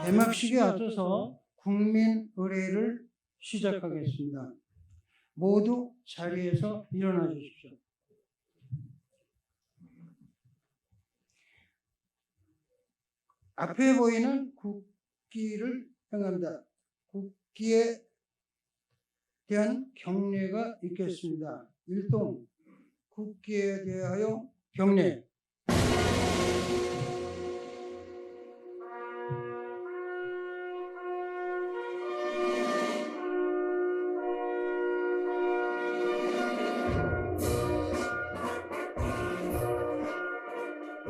개막식에 앞서서 국민 의례를 시작하겠습니다. 모두 자리에서 일어나 주십시오. 앞에 보이는 국기를 행합니다. 국기에 대한 경례가 있겠습니다. 일동 국기에 대하여 경례.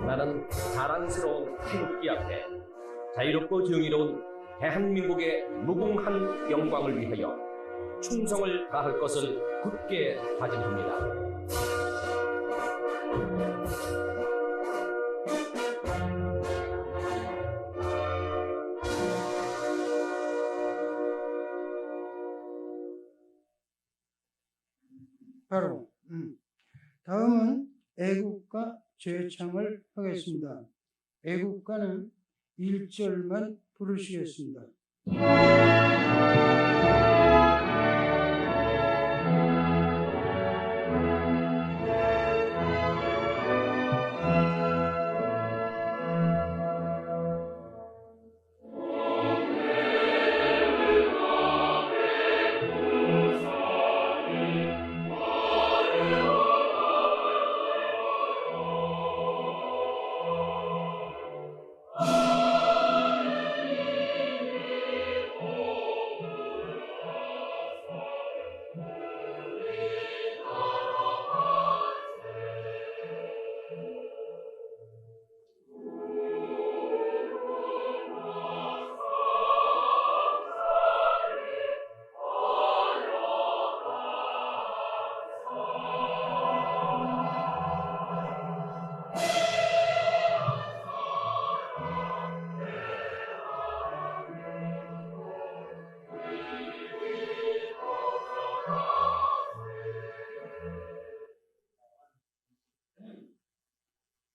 나는 자랑스러운 태극기 앞에 자유롭고 정의로운 대한민국의 무궁한 영광을 위하여 충성을 다할 것을 굳게 다짐합니다. 바로 다음은 애국가 제창을 하겠습니다. 애국가는 1절만 부르시겠습니다.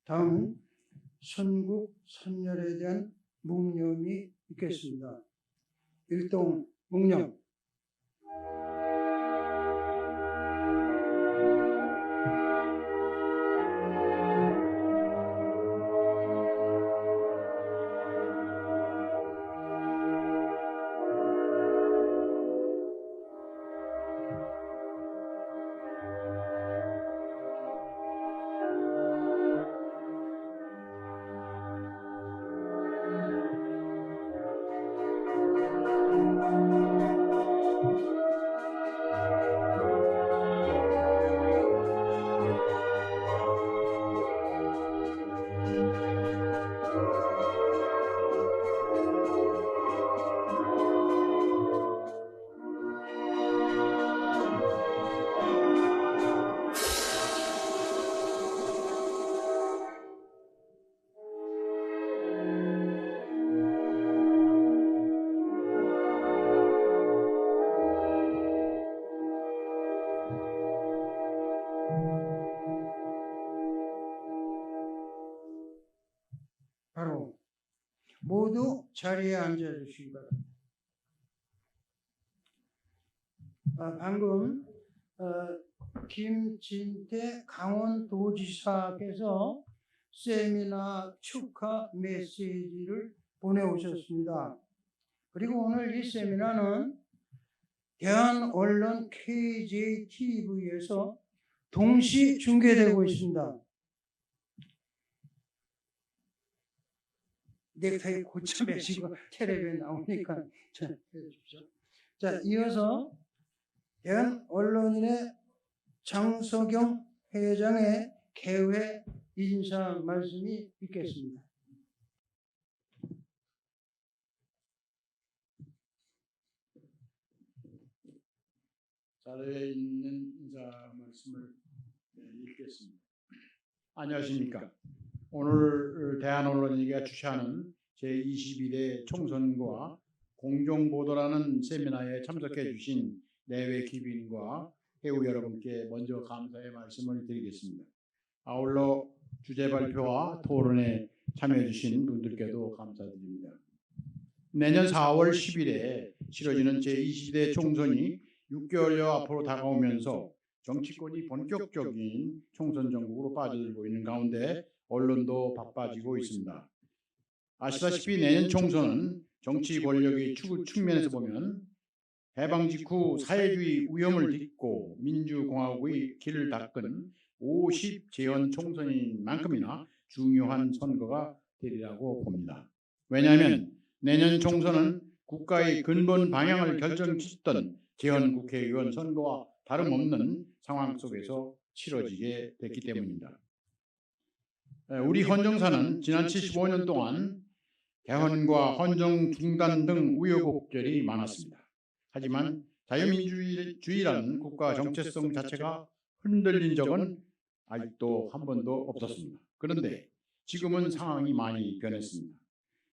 다음은 선국 선열에 대한 묵념이 있겠습니다. 일동 묵념. 바로 모두 자리에 앉아주시기 바랍니다. 방금 김진태 강원도지사께서 세미나 축하 메시지를 보내오셨습니다. 그리고 오늘 이 세미나는 대한언론 KJTV에서 동시 중계되고 있습니다. 넥타이 고쳐 매시고 텔레비에 나오니까 해주십시오. 자, 이어서 대한언론인의 장석영 회장의 개회 인사 말씀이 있겠습니다. 자리에 있는 인사 말씀을 읽겠습니다. 안녕하십니까. 오늘 대한언론인회가 주최하는 제22대 총선과 공정보도라는 세미나에 참석해 주신 내외 귀빈과 회우 여러분께 먼저 감사의 말씀을 드리겠습니다. 아울러 주제 발표와 토론에 참여해 주신 분들께도 감사드립니다. 내년 4월 10일에 치러지는 제20대 총선이 6개월여 앞으로 다가오면서 정치권이 본격적인 총선 전국으로 빠져들고 있는 가운데 언론도 바빠지고 있습니다. 아시다시피 내년 총선은 정치 권력의 측면에서 보면 해방 직후 사회주의 위험을 딛고 민주공화국의 길을 닦은 50 재헌 총선인 만큼이나 중요한 선거가 되리라고 봅니다. 왜냐하면 내년 총선은 국가의 근본 방향을 결정짓던 재헌 국회의원 선거와 다름없는 상황 속에서 치러지게 됐기 때문입니다. 우리 헌정사는 지난 75년 동안 개헌과 헌정 중단 등 우여곡절이 많았습니다. 하지만 자유민주주의라는 국가 정체성 자체가 흔들린 적은 아직도 한 번도 없었습니다. 그런데 지금은 상황이 많이 변했습니다.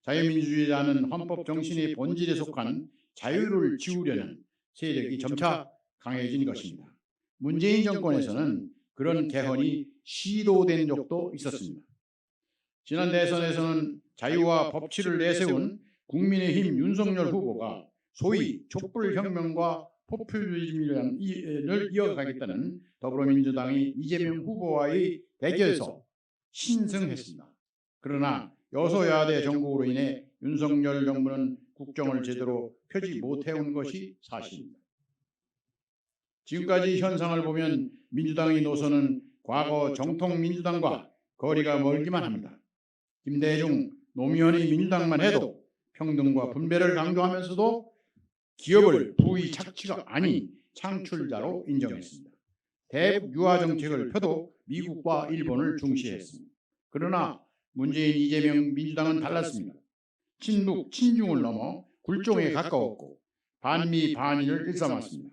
자유민주주의라는 헌법 정신의 본질에 속한 자유를 지우려는 세력이 점차 강해진 것입니다. 문재인 정권에서는 그런 개헌이 시도된 적도 있었습니다. 지난 대선에서는 자유와 법치를 내세운 국민의힘 윤석열 후보가 소위 촛불혁명과 포퓰리즘을 이어가겠다는 더불어민주당의 이재명 후보와의 대결에서 신승했습니다. 그러나 여소야대 정국으로 인해 윤석열 정부는 국정을 제대로 펴지 못해온 것이 사실입니다. 지금까지 현상을 보면 민주당의 노선은 과거 정통민주당과 거리가 멀기만 합니다. 김대중, 노무현의 민주당만 해도 평등과 분배를 강조하면서도 기업을 부의 착취가 아닌 창출자로 인정했습니다. 대북유화 정책을 펴도 미국과 일본을 중시했습니다. 그러나 문재인, 이재명 민주당은 달랐습니다. 친북, 친중을 넘어 굴종에 가까웠고 반미, 반일을 일삼았습니다.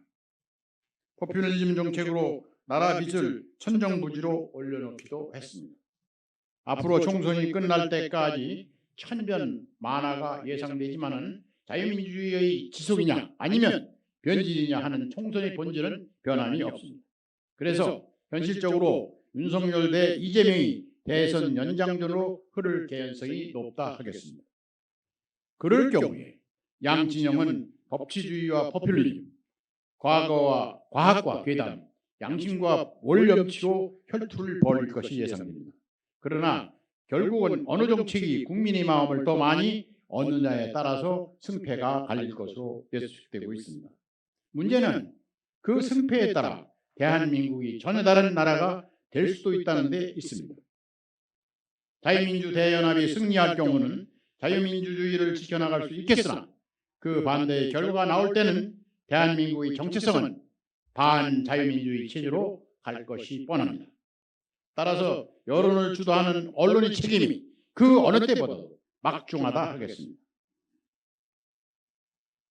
포퓰리즘 정책으로 나라 빚을 천정부지로 올려놓기도 했습니다. 앞으로 총선이 끝날 때까지 천변 만화가 예상되지만은 자유민주주의의 지속이냐 아니면 변질이냐 하는 총선의 본질은 변함이 없습니다. 그래서 현실적으로 윤석열 대 이재명이 대선 연장전으로 흐를 개연성이 높다 하겠습니다. 그럴 경우에 양 진영은 법치주의와 포퓰리즘, 과거와 과학과 괴담, 양심과 원령치로 혈투를 벌일 것이 예상됩니다. 그러나 결국은 어느 정책이 국민의 마음을 더 많이 얻느냐에 따라서 승패가 갈릴 것으로 예측되고 있습니다. 문제는 그 승패에 따라 대한민국이 전혀 다른 나라가 될 수도 있다는 데 있습니다. 자유민주 대연합이 승리할 경우는 자유민주주의를 지켜나갈 수 있겠으나 그 반대의 결과가 나올 때는 대한민국의 정체성은 반자유민주주의 체제로 갈 것이 뻔합니다. 따라서 여론을 주도하는 언론의 책임이 그 어느 때보다도 막중하다 하겠습니다.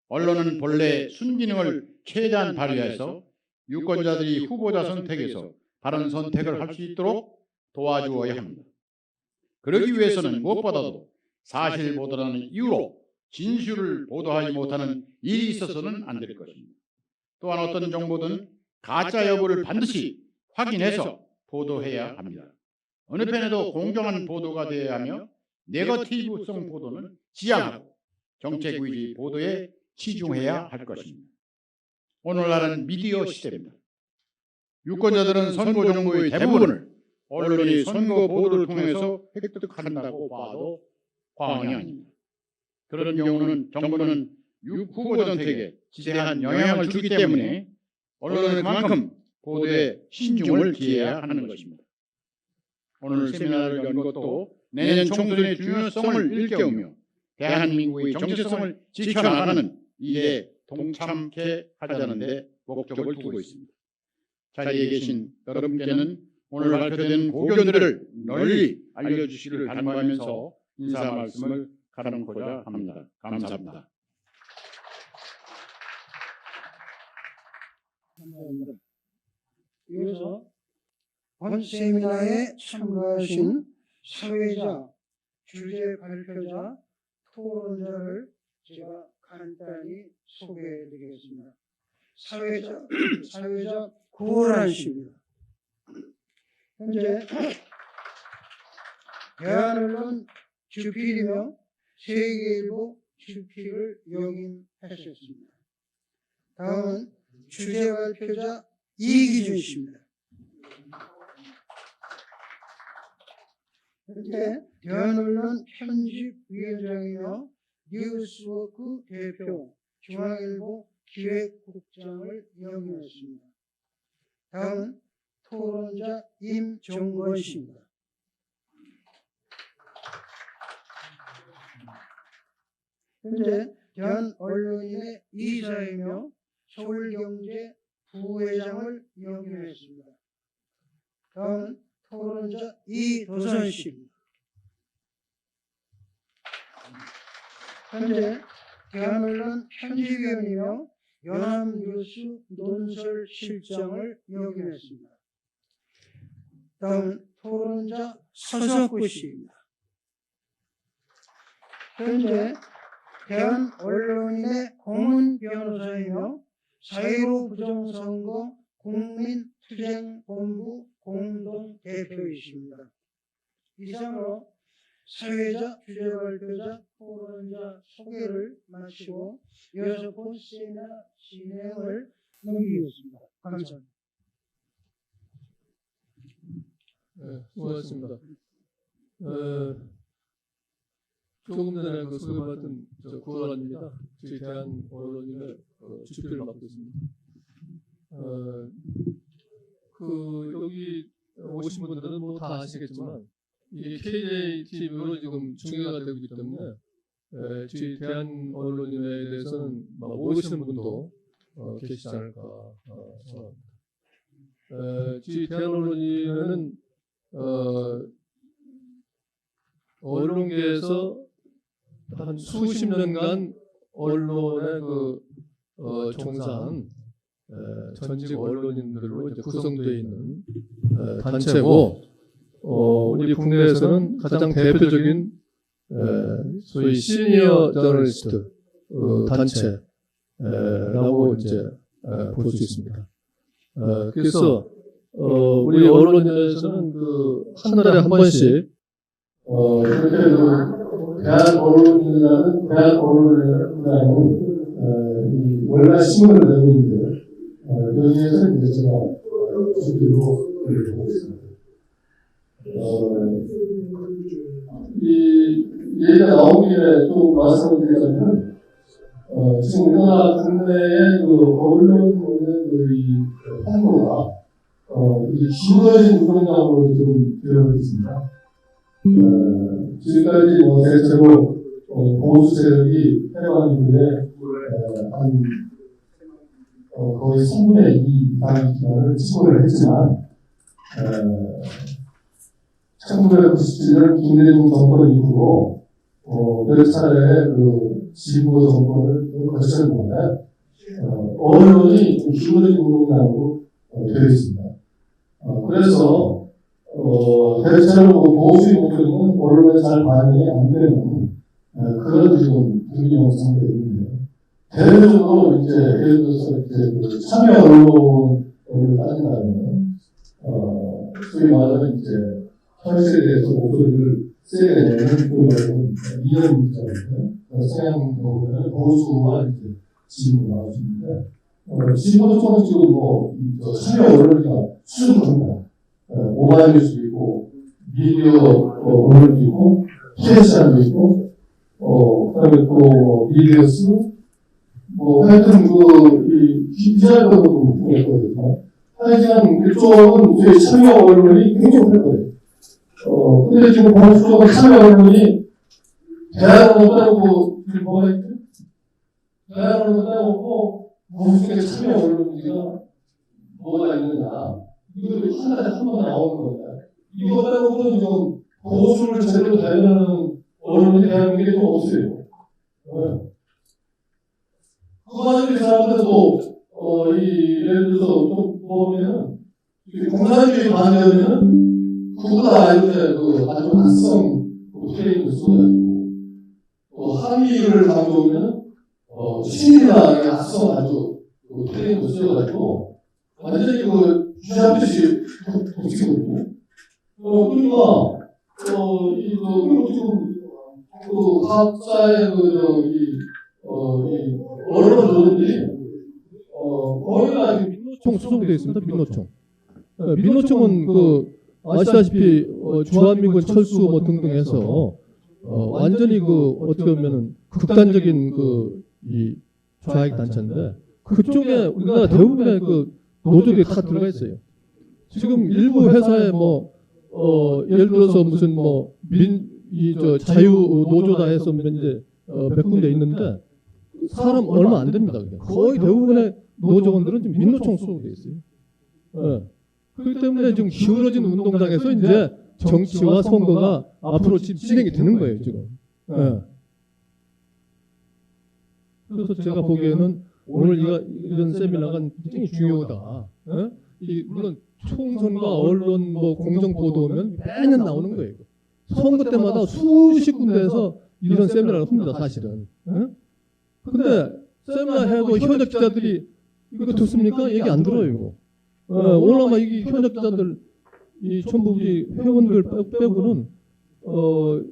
언론은 본래 순기능을 최대한 발휘해서 유권자들이 후보자 선택에서 바른 선택을 할 수 있도록 도와주어야 합니다. 그러기 위해서는 무엇보다도 사실 보도라는 이유로 진실을 보도하지 못하는 일이 있어서는 안 될 것입니다. 또한 어떤 정보든 가짜 여부를 반드시 확인해서 보도해야 합니다. 어느 편에도 공정한 보도가 되어야 하며 네거티브성 보도는 지양하고 정책 위주의 보도에 치중해야 할 것입니다. 오늘날은 미디어 시대입니다. 유권자들은 선거 정보의 대부분을 언론이 선거 보도를 통해서 획득한다고 봐도 과언이 아닙니다. 그런 경우는 정부는 후보 선택에 지대한 영향을 주기 때문에 언론은 그만큼 보도에 신중을 기해야 하는 것입니다. 오늘 세미나를 연 것도 내년 총선의 중요성을 일깨우며 대한민국의 정체성을 지켜나가는 일에 동참케 하자는 데 목적을 두고 있습니다. 자리에 계신 여러분께는 오늘 발표된 고견들을 널리 알려주시기를 간구하면서 인사 말씀을 가름코자 합니다. 감사합니다. 감사합니다. 이어서 본 세미나에 참가하신 사회자, 주제 발표자, 토론자를 제가 간단히 소개해드리겠습니다. 사회자 구호란 씨입니다. 현재 대한언론 주필이며 세계일보 지키를 역임하셨습니다. 다음은 주제 발표자 이기준 씨입니다. 현재 대한언론 편집위원장이며 뉴스워크 대표, 중앙일보 기획국장을 역임했습니다. 다음은 토론자 임종건 씨입니다. 현재 대한언론인의 이사이며 서울경제 부회장을 역임했습니다. 다음은 토론자 이도선 씨입니다. 현재 대한언론 편집위원이며 연합뉴스 논설실장을 역임했습니다. 다음은 토론자 서석구 씨입니다. 현재 대한언론인의 고문 변호사이며 4.15 부정선거 국민투쟁본부 공동대표이십니다. 이상으로 사회자, 주제발표자, 토론자 소개를 마치고 이어서 본 세미나 진행을 넘기겠습니다. 감사합니다. 네, 수고하셨습니다. 조금 전에 소개받은 구호란입니다. 저희 대한언론인의 주필을 맡고 있습니다. 여기 오신 분들은 뭐 다 아시겠지만 이게 KJTV로 지금 중계가 되고 있기 때문에 저희 대한언론인에 대해서는 모르시는 분도 계시지 않을까 생각합니다. 저희 대한언론인은 언론계에서 한 수십 년간 언론에 종사한 전직 언론인들로 이제 구성되어 있는 단체고, 우리 국내에서는 가장 대표적인 소위 시니어 저널리스트 단체라고 이제 볼 수 있습니다. 그래서 우리 언론인에서는 한 달에 한 번씩 대한언론이라는 이 월간 신문을 내고 있는데, 여기에서 이제 제가 주기로 하고 있습니다. 이 얘기가 나온 김에 좀 말씀을 드리자면, 지금 우리나라 국내의 언론의 이 홍보가 이게 길어진 그런다고 좀 되어 있습니다. 지금까지 대체로 보수 세력이 해방 이후에 거의 3분의 2 이상의 기간을 치고를 했지만, 1997년 김대중 정권 이후로 몇 차례 진보 정권을 거쳤는데, 언론이 기울어진 운동장으로 되어 있습니다. 그래서 대체로 보수의 목소리는 언론에 잘 반영이 안 되는 그런 지금 분위기 형성되어 있는데요. 대외적으로 이제 예를 들어서 이제 참여 언론을 따진다면, 소위 말하는 이제 현실에 대해서 목소리를 세게 내는 소위 말하는 이념자인데, 성향 보면 보수와 이제 진보가 나오시는데, 진보 쪽은 지금 참여 언론이가 수준입니다. 오마이뉴스도 있고, 미디어 언론도 있고, TSR도 있고, 그다음에 또 미디어스, 하여튼 이 기자들도 중요했거든요. 하여튼 이쪽은 우리 참여 언론이 굉장히 크거든요. 근데 지금 보수 쪽은 참여 언론이 대한언론 따르고 뭐가 있죠? 대한언론 따르고 보수 쪽에 참여 언론이가 뭐가 있느냐? 이거 한 달에 한 번 나오는 건데, 이거 빼고는 좀 보수를 제대로 대변하는 언론이 대한민국에 좀 없어요. 그거 가지고 이 사람들도 예를 들어서 좀 보면은 공산주의 반대하면은 그보다 아주 악성 트레이닝을 쏟아지고, 또 항의를 강조하면 신이나 악성 아주 트레이닝을 쏟아가지고 완전히 주잡듯이 덮치거든요. 그러니까 지금 그 사업자의 이 언론들이 거기가 지금 민노총 소속되어 있습니다. 민노총. 민노총은 아시다시피 주한미군 철수 뭐 등등 해서 완전히 어떻게 보면은 극단적인 이 좌익 단체인데 그쪽에 우리나라 대부분의 노조들이 다 들어가 있어요. 지금 일부 회사에 예를 들어서 무슨 자유 노조다 해서 이제 몇 군데 있는데 사람 얼마 안 됩니다. 그게. 거의 대부분의 노조원들은 지금 민노총 소속돼 있어요. 그렇기 때문에 지금 기울어진 운동장에서 이제 정치와 선거가 앞으로 지금 진행이 되는 거예요, 지금. 그래서 제가 보기에는 오늘 이런 세미나가 굉장히 중요하다. 물론 총선과 언론 공정 보도면 매년 나오는 거예요. 선거 때마다 수십 군데에서 이런 세미나를 합니다, 사실은. 근데 세미나 해도 현역 기자들이 이거 듣습니까? 얘기 안 들어요, 이거. 오늘 아마 이 현역 기자들, 전부 우리 회원들 빼고는,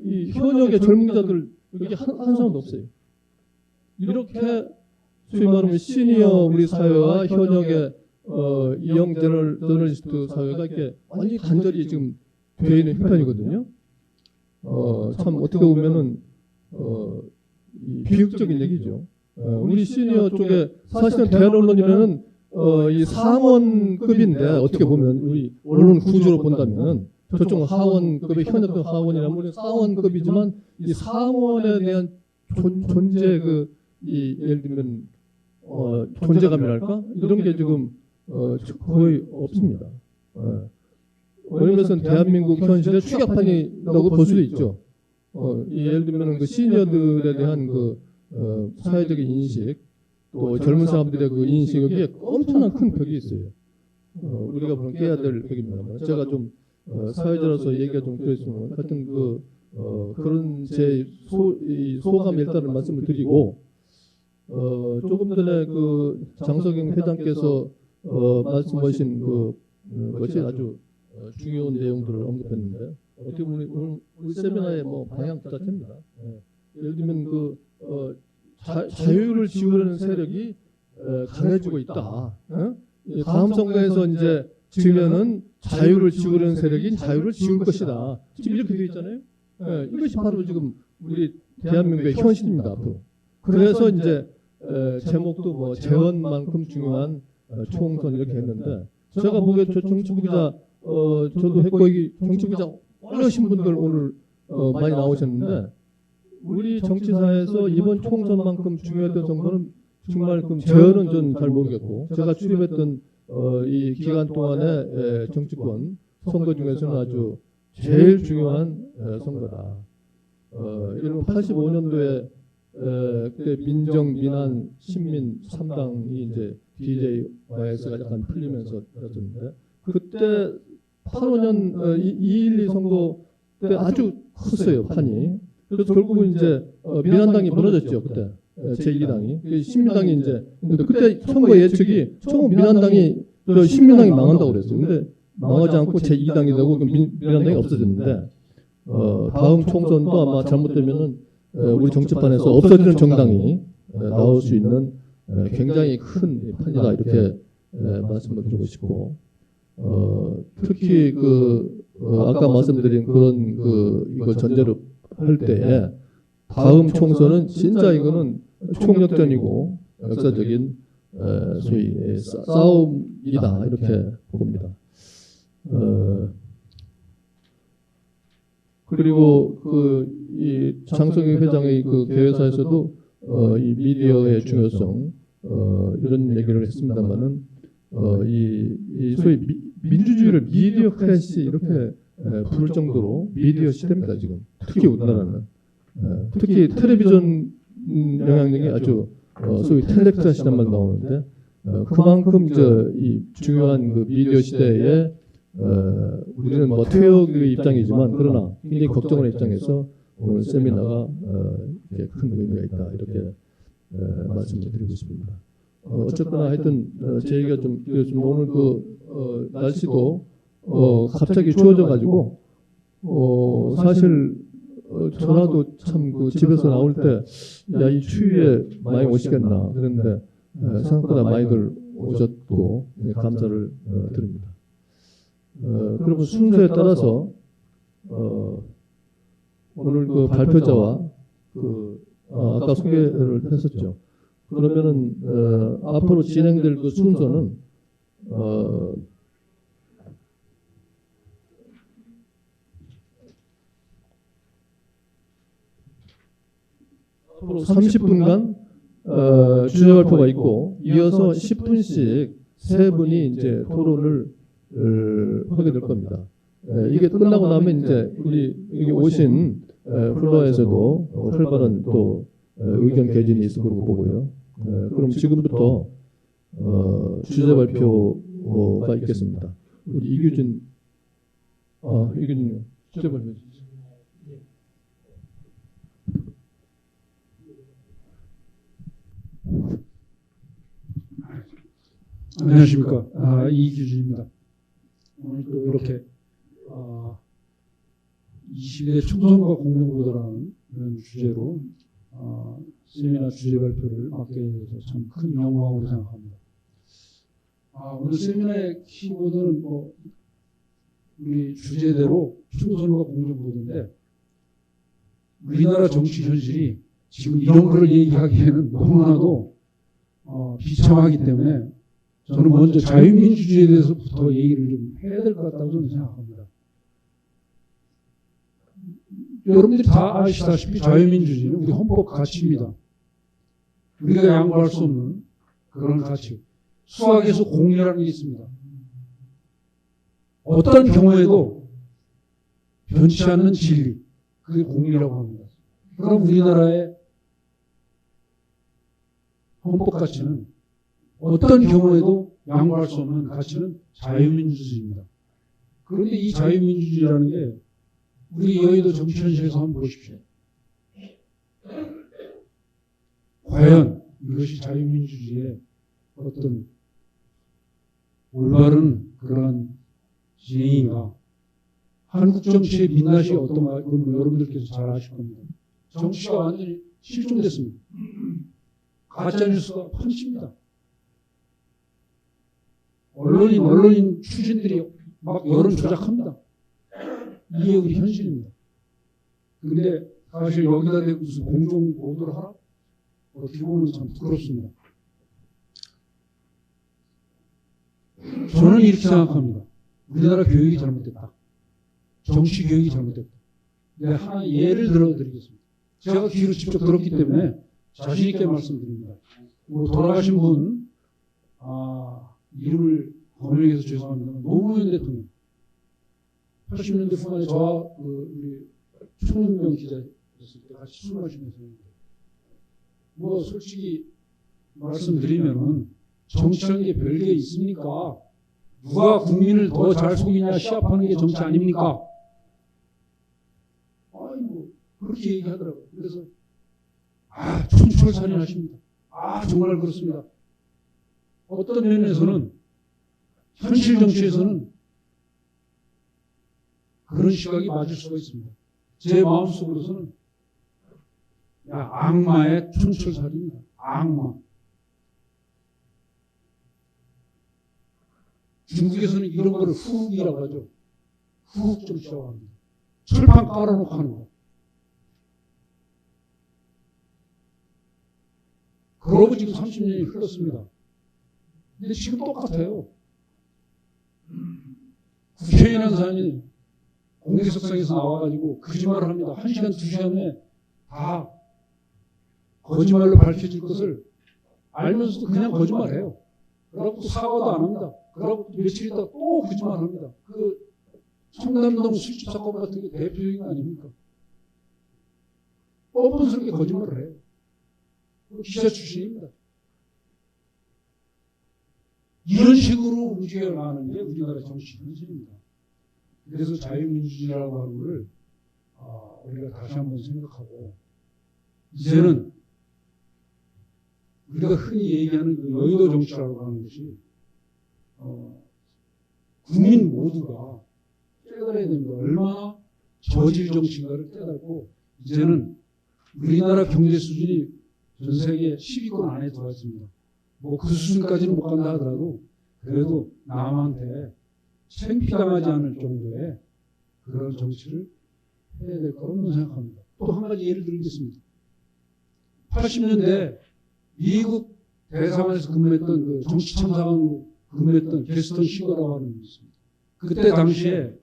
이 현역의 젊은 기자들 여기 한 사람도 없어요. 이렇게 소위 말하면 시니어 우리 사회와 현역의 이영 저널리스트 사회가 이렇게 완전히 단절이 지금 되어 있는 형편이거든요. 참 어떻게 보면은 비극적인 얘기죠. 우리 시니어 쪽에 사실은 대한 언론이면은 이 상원급인데 어떻게 보면 우리 언론 구조로 본다면 저쪽은 하원급의 현역급 하원이라면 우리는 상원급이지만 이 상원에 대한 존재 예를 들면 존재감이랄까 이런 게 지금 거의 없습니다. 왜냐면 대한민국 현실의 추격판이라고 볼 수도 있죠. 예를 들면 시니어들에 대한 사회적인 인식, 또 젊은 사람들의 인식 여기에 엄청난 큰 벽이 있어요. 우리가 보면 깨야 될 벽입니다. 제가 좀 사회자로서 얘기가 좀 그랬으면 하여튼 그런 제 소감 일단을 말씀을 드리고 조금 전에 장석영 회장께서 말씀하신 것이 아주 중요한 내용들을 언급했는데 어떻게 보면 우리 세미나의 방향 그 자체입니다. 예를 들면 자유를 지우려는 세력이 강해지고 있다. 다음 선거에서 이제 지면은 자유를 지우려는 세력이 자유를 지울 것이다. 지금 이렇게 되어 있잖아요. 이것이 바로 지금 우리 대한민국의 현실입니다. 앞으로. 그래서 이제 제목도 재헌만큼 중요한 총선 이렇게 했는데 제가 보기에 저 정치부 기자 저도 했고 이 정치부 기자 어려우신 분들 오늘 많이 나오셨는데 우리 정치사에서 이번 총선만큼 중요했던 선거는 정말 재헌은 전 잘 모르겠고 제가 출입했던 이 기간 동안의 정치권 선거 중에서는 아주 제일 중요한 선거다. 이런 85년도에 그때 민정, 민한, 신민 3당이 이제 DJYS가 약간 풀리면서 그랬는데 그때 85년 2.12 선거 때 아주 컸어요 판이. 그래서 결국은 이제 민한당이 무너졌죠 그때 제2당이 신민당이 이제 근데 그때 선거 예측이 처음 민한당이 신민당이 망한다고 그랬어요. 근데 망하지 않고 제2당이 되고 민한당이 없어졌는데 다음 총선도 아마 잘못되면은 우리 정치판에서 없어지는 정당이 나올 수 있는 굉장히 큰 판이다 이렇게 말씀을 드리고 싶고 특히 아까 말씀드린 그런 이거 전제로 할 때에 다음 총선은 진짜 이거는 총력전이고 역사적인 소위 싸움이다 이렇게 봅니다. 그리고 이 장석영 회장의 개회사에서도 이 미디어의 중요성 이런 얘기를 했습니다만은 이 소위 민주주의를 미디어 클래시 이렇게 부를 정도로 미디어 시대입니다 지금. 특히 우리나라는 특히 텔레비전 영향력이 아주 소위 텔레크라 시대만 나오는데 그만큼 이 중요한 미디어 시대에 우리는 퇴역의 입장이지만 그러나 굉장히 걱정하는 입장에서 오늘 세미나가 이렇게 큰 의미가 있다 이렇게 말씀을 드리고 싶습니다. 어쨌거나 하여튼 제 얘기가 좀 오늘 날씨도 갑자기 추워져 가지고 사실 전화도 참 그 집에서 나올 때, 야, 이 추위에 많이 오시겠나. 그런데 생각보다 많이들 오셨고, 감사를 드립니다. 그러면 순서에 따라서, 오늘 그 발표자와 아까 소개를 했었죠. 그러면은, 앞으로 진행될 그 순서는, 앞으로 30분간 주제 발표가 있고 이어서 10분씩 세 분이 이제 토론을 하게 될 겁니다. 이게 끝나고 나면 이제 우리 여기 오신 플로어에서도 활발한 또 의견 개진이 있을 거라고 보고요. 그럼 지금부터 주제 발표가 있겠습니다. 우리 이규진 주제 발표 주시죠. 안녕하십니까. 이규진입니다. 오늘 또 이렇게 20대 총선과 공정보도라는 이런 주제로 세미나 주제 발표를 맡게 돼서 참 큰 영광으로 생각합니다. 오늘 세미나의 키워드는 우리 주제대로 총선과 공정보도인데 우리나라 정치 현실이 지금 이런 걸 얘기하기에는 너무나도 비참하기 때문에 저는 먼저 자유민주주의에 대해서부터 얘기를 좀 해야 될 것 같다고 저는 생각합니다. 여러분들이 다 아시다시피 자유민주주의는 우리 헌법 가치입니다. 우리가 양보할 수 없는 그런 가치. 수학에서 공리라는 게 있습니다. 어떤 경우에도 변치 않는 진리. 그게 공리라고 합니다. 그럼 우리나라의 헌법 가치는 어떤 경우에도 양보할 수 없는 가치는 자유민주주의입니다. 그런데 이 자유민주주의라는 게 우리 여의도 정치 현실에서 한번 보십시오. 과연 이것이 자유민주주의의 어떤 올바른 그러한 진행인가? 한국 정치의 민낯이 어떤가? 그건 여러분들께서 잘 아실 겁니다. 정치가 완전히 실종됐습니다. 가짜뉴스가 펀칩니다. 언론인 출신들이 막 여론 조작합니다. 이게 우리 현실입니다. 그런데 사실 여기다 대고 무슨 공정 보도를 하라? 어떻게 보면 참 부끄럽습니다. 저는 이렇게 생각합니다. 우리나라 교육이 잘못됐다. 정치 교육이 잘못됐다. 내가 하나 예를 들어드리겠습니다. 제가 귀로 직접 들었기 때문에 자신 있게 말씀드립니다. 돌아가신 분, 이름을 거명해서 죄송합니다. 노무현 대통령. 80년대 후반에 저와 우리 총련병 기자였을 때 같이 술 마시면서 솔직히 말씀드리면은 정치라는 게 별게 있습니까? 누가 국민을 더 잘 속이냐 시합하는 게 정치 아닙니까? 그렇게 얘기하더라고요. 그래서 촌철살인하십니다. 정말 그렇습니다. 어떤 면에서는 현실 정치에서는 그런 시각이 맞을 수가 있습니다. 제 마음속으로서는 악마의 촌철살인이다. 악마. 중국에서는 이런 거를 후흑이라고 하죠. 후흑 정치라고 합니다. 철판 깔아놓고 하는 거. 그러고 지금 30년이 흘렀습니다. 근데 지금 똑같아요. 국회의원 한 사람이 공개석상에서 나와가지고 거짓말을 합니다. 1시간, 2시간에 다 거짓말로 밝혀질 것을 알면서도 그냥 거짓말해요. 그러고 사과도 안 합니다. 그러고 며칠 있다가 또 거짓말을 합니다. 청담동 술집 사건 같은 게 대표적인 거 아닙니까? 뻔뻔스럽게 거짓말을 해요. 기자 출신입니다. 이런 식으로 움직여 나가는 게 우리나라 정치 현실입니다. 그래서 자유민주주의라고 하는 것을 우리가 다시 한번 생각하고 이제는 우리가 흔히 얘기하는 그 여의도 정치라고 하는 것이 국민 모두가 깨달아야 됩니다. 얼마나 저질 정치인가를 깨닫고 이제는 우리나라 경제 수준이 전 세계 10위권 안에 들어와 있습니다. 뭐 그 수준까지는 못 간다 하더라도 그래도 남한테 창피당하지 않을 정도의 그런 정치를 해야 될 거라고 생각합니다. 또 한 가지 예를 들겠습니다. 80년대 미국 대사관에서 근무했던 그 정치 참사관으로 근무했던 게스턴 시거라고 하는 분이 있습니다. 그때 당시에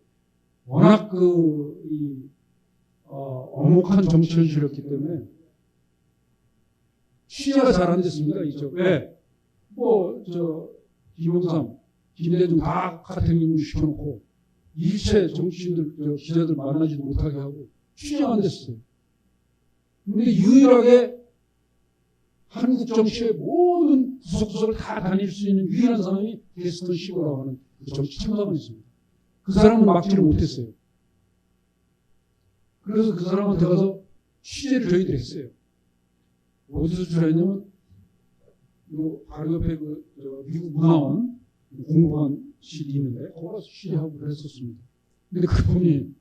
워낙 어목한 정치 현실이었기 때문에 취재가 잘 안 됐습니다. 이쪽. 왜? 김영삼, 김대중 다 카탱님을 시켜놓고 일체 정치인들, 기자들 만나지도 못하게 하고 취재가 안 됐어요. 근데 유일하게 한국 정치의 모든 구석구석을 다 다닐 수 있는 유일한 사람이 게스턴 시거라고 하는 그 정치 참사관이 있습니다. 그 사람은 막지를 못했어요. 그래서 그 사람한테 가서 취재를 저희들이 했어요. 어디서 주했냐면 바로 옆에 미국 문화원 공보관실이 있는데 거기 가서 취재하고 그랬었습니다. 근데 그분이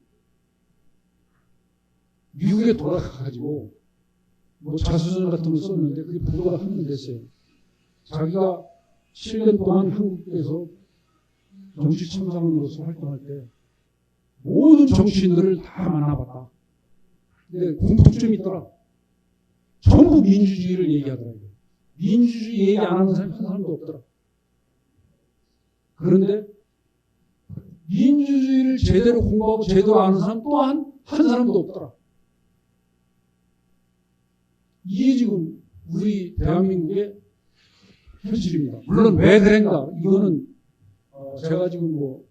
미국에 돌아가가지고 자수전 같은 걸 썼는데 그게 보도가 한 번 됐어요. 자기가 7년 동안 한국에서 정치 참사관으로서 활동할 때 모든 정치인들을 다 만나봤다. 근데 공통점이 있더라. 전부 민주주의를 얘기하더라고요. 민주주의 얘기 안 하는 사람이 한 사람도 없더라. 그런데 민주주의를 제대로 공부하고 제대로 아는 사람 또한 한 사람도 없더라. 이게 지금 우리 대한민국의 현실입니다. 물론 왜 그런가 이거는 제가 지금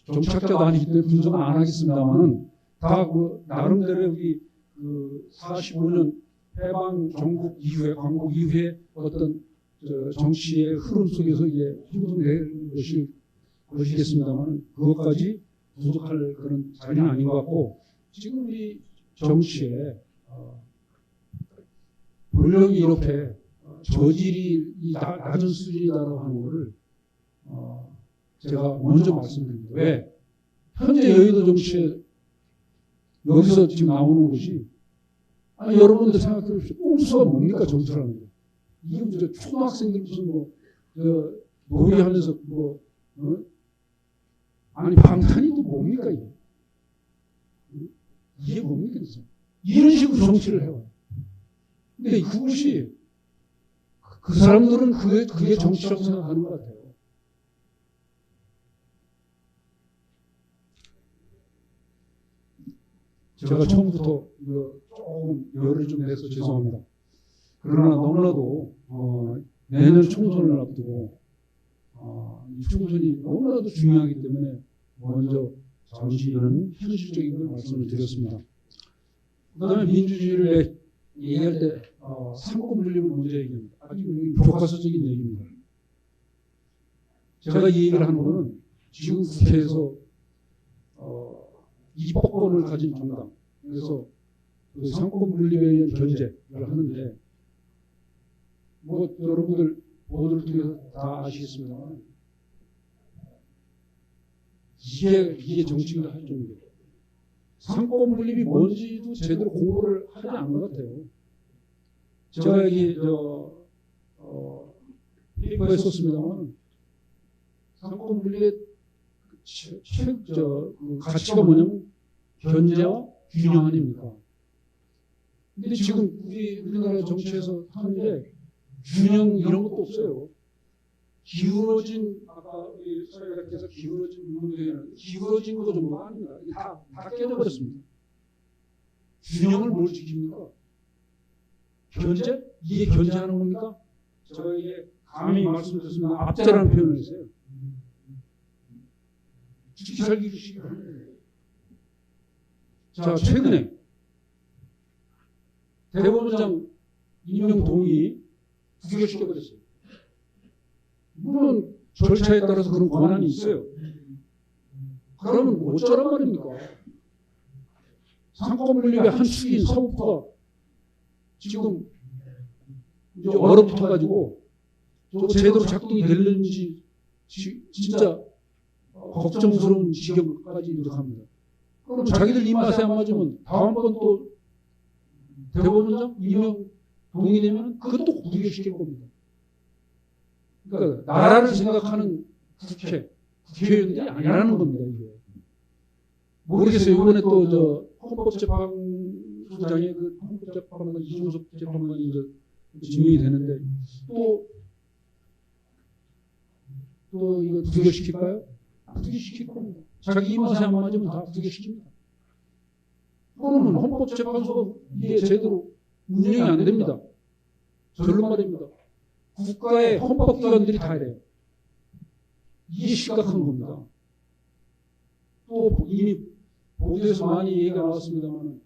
정치학자도 아니기 때문에 분석은 안 하겠습니다만은 다 나름대로 우리 45년 해방 정국 이후에 광복 이후에 어떤 정치의 흐름 속에서 이게 형성된 것이겠습니다만 그것까지 분석할 그런 자리는 아닌 것 같고 지금 우리 정치에 권력이 이렇게 저질이 낮은 수준이다라고 하는 것을 제가 먼저 말씀드립니다. 왜? 현재 여의도 정치에 여기서 지금 나오는 것이 여러분들 생각해 보십시오. 꼼수가 뭡니까 정치라는 거. 이게 무슨 초등학생들 무슨 놀이하면서 아니 방탄이 또 뭡니까 이게? 이게 뭡니까 진짜? 이런 식으로 정치를 해요. 근데 그것이 그 사람들은 그게 정치라고 생각하는 것 같아요. 제가 처음부터 조금 열을 좀 내서 죄송합니다. 그러나 너무나도 내년 총선을 앞두고 이 총선이 너무나도 중요하기 때문에 먼저 잠시 이런 현실적인 걸 말씀을 드렸습니다. 그 다음에 민주주의를 얘기할 때 상권 분립을 먼저 얘기합니다. 아주 교과서적인 얘기입니다. 제가 이 얘기를 하는 것은 지금 국회에서 입법권을 가진 정당, 그래서 그 상권 분립에 의한 견제를 하는데 여러분들 보도를 통해서 다 아시겠습니다만 이게 정치인가 할 정도예요. 상권 분립이 뭔지도 제대로 공부를 하지 않은 것 같아요. 제가 여기 페이퍼에 썼습니다만 상권 분립의 가치가 뭐냐면 견제와 균형 아닙니까? 근데 지금 우리나라 정치에서 하는데 균형 이런 것도 없어요. 기울어진 아까 우리 사회자께서 기울어진 문제는 기울어진 거 정도가 아닙니다. 다 깨져버렸습니다. 균형을 뭘 지킵니까? 견제? 이게 견제하는 겁니까? 제가 이게 감히 말씀드렸으면 압제라는 표현을 했어요. 죽기 살기 시기하는 거예요. 자, 최근에 대법원장 임명 동의 부결시켜버렸어요. 물론 절차에 따라서 그런 권한이 있어요. 그러면 어쩌란 말입니까? 상권 분립의 한 축인 사법부가 지금 이제 얼어붙어가지고 제대로 작동이 될는지 진짜 걱정스러운 지경까지 이렇게 합니다. 그럼 자기들 입맛에 안 맞으면 다음번 또 대법원장 2명 동의되면 그것도 구속시킬 겁니다. 그러니까 나라를 생각하는 국회의원들이 아니라는 겁니다. 이게. 모르겠어요. 이번에 또 저 헌법재판소장의 그 헌법재판관 이준석 재판관이 이제 지명이 되는데 또 이거 부결시킬까요? 부결시킬 겁니다. 자기 입맛에 안 맞으면 다 부결시킵니다. 그러면 헌법재판소가 이게 제대로 운영이 안 됩니다. 결론 말입니다. 국가의 헌법기관들이 다 이래요. 이게 심각한 겁니다. 또 이미 보도에서 많이 얘기가 나왔습니다만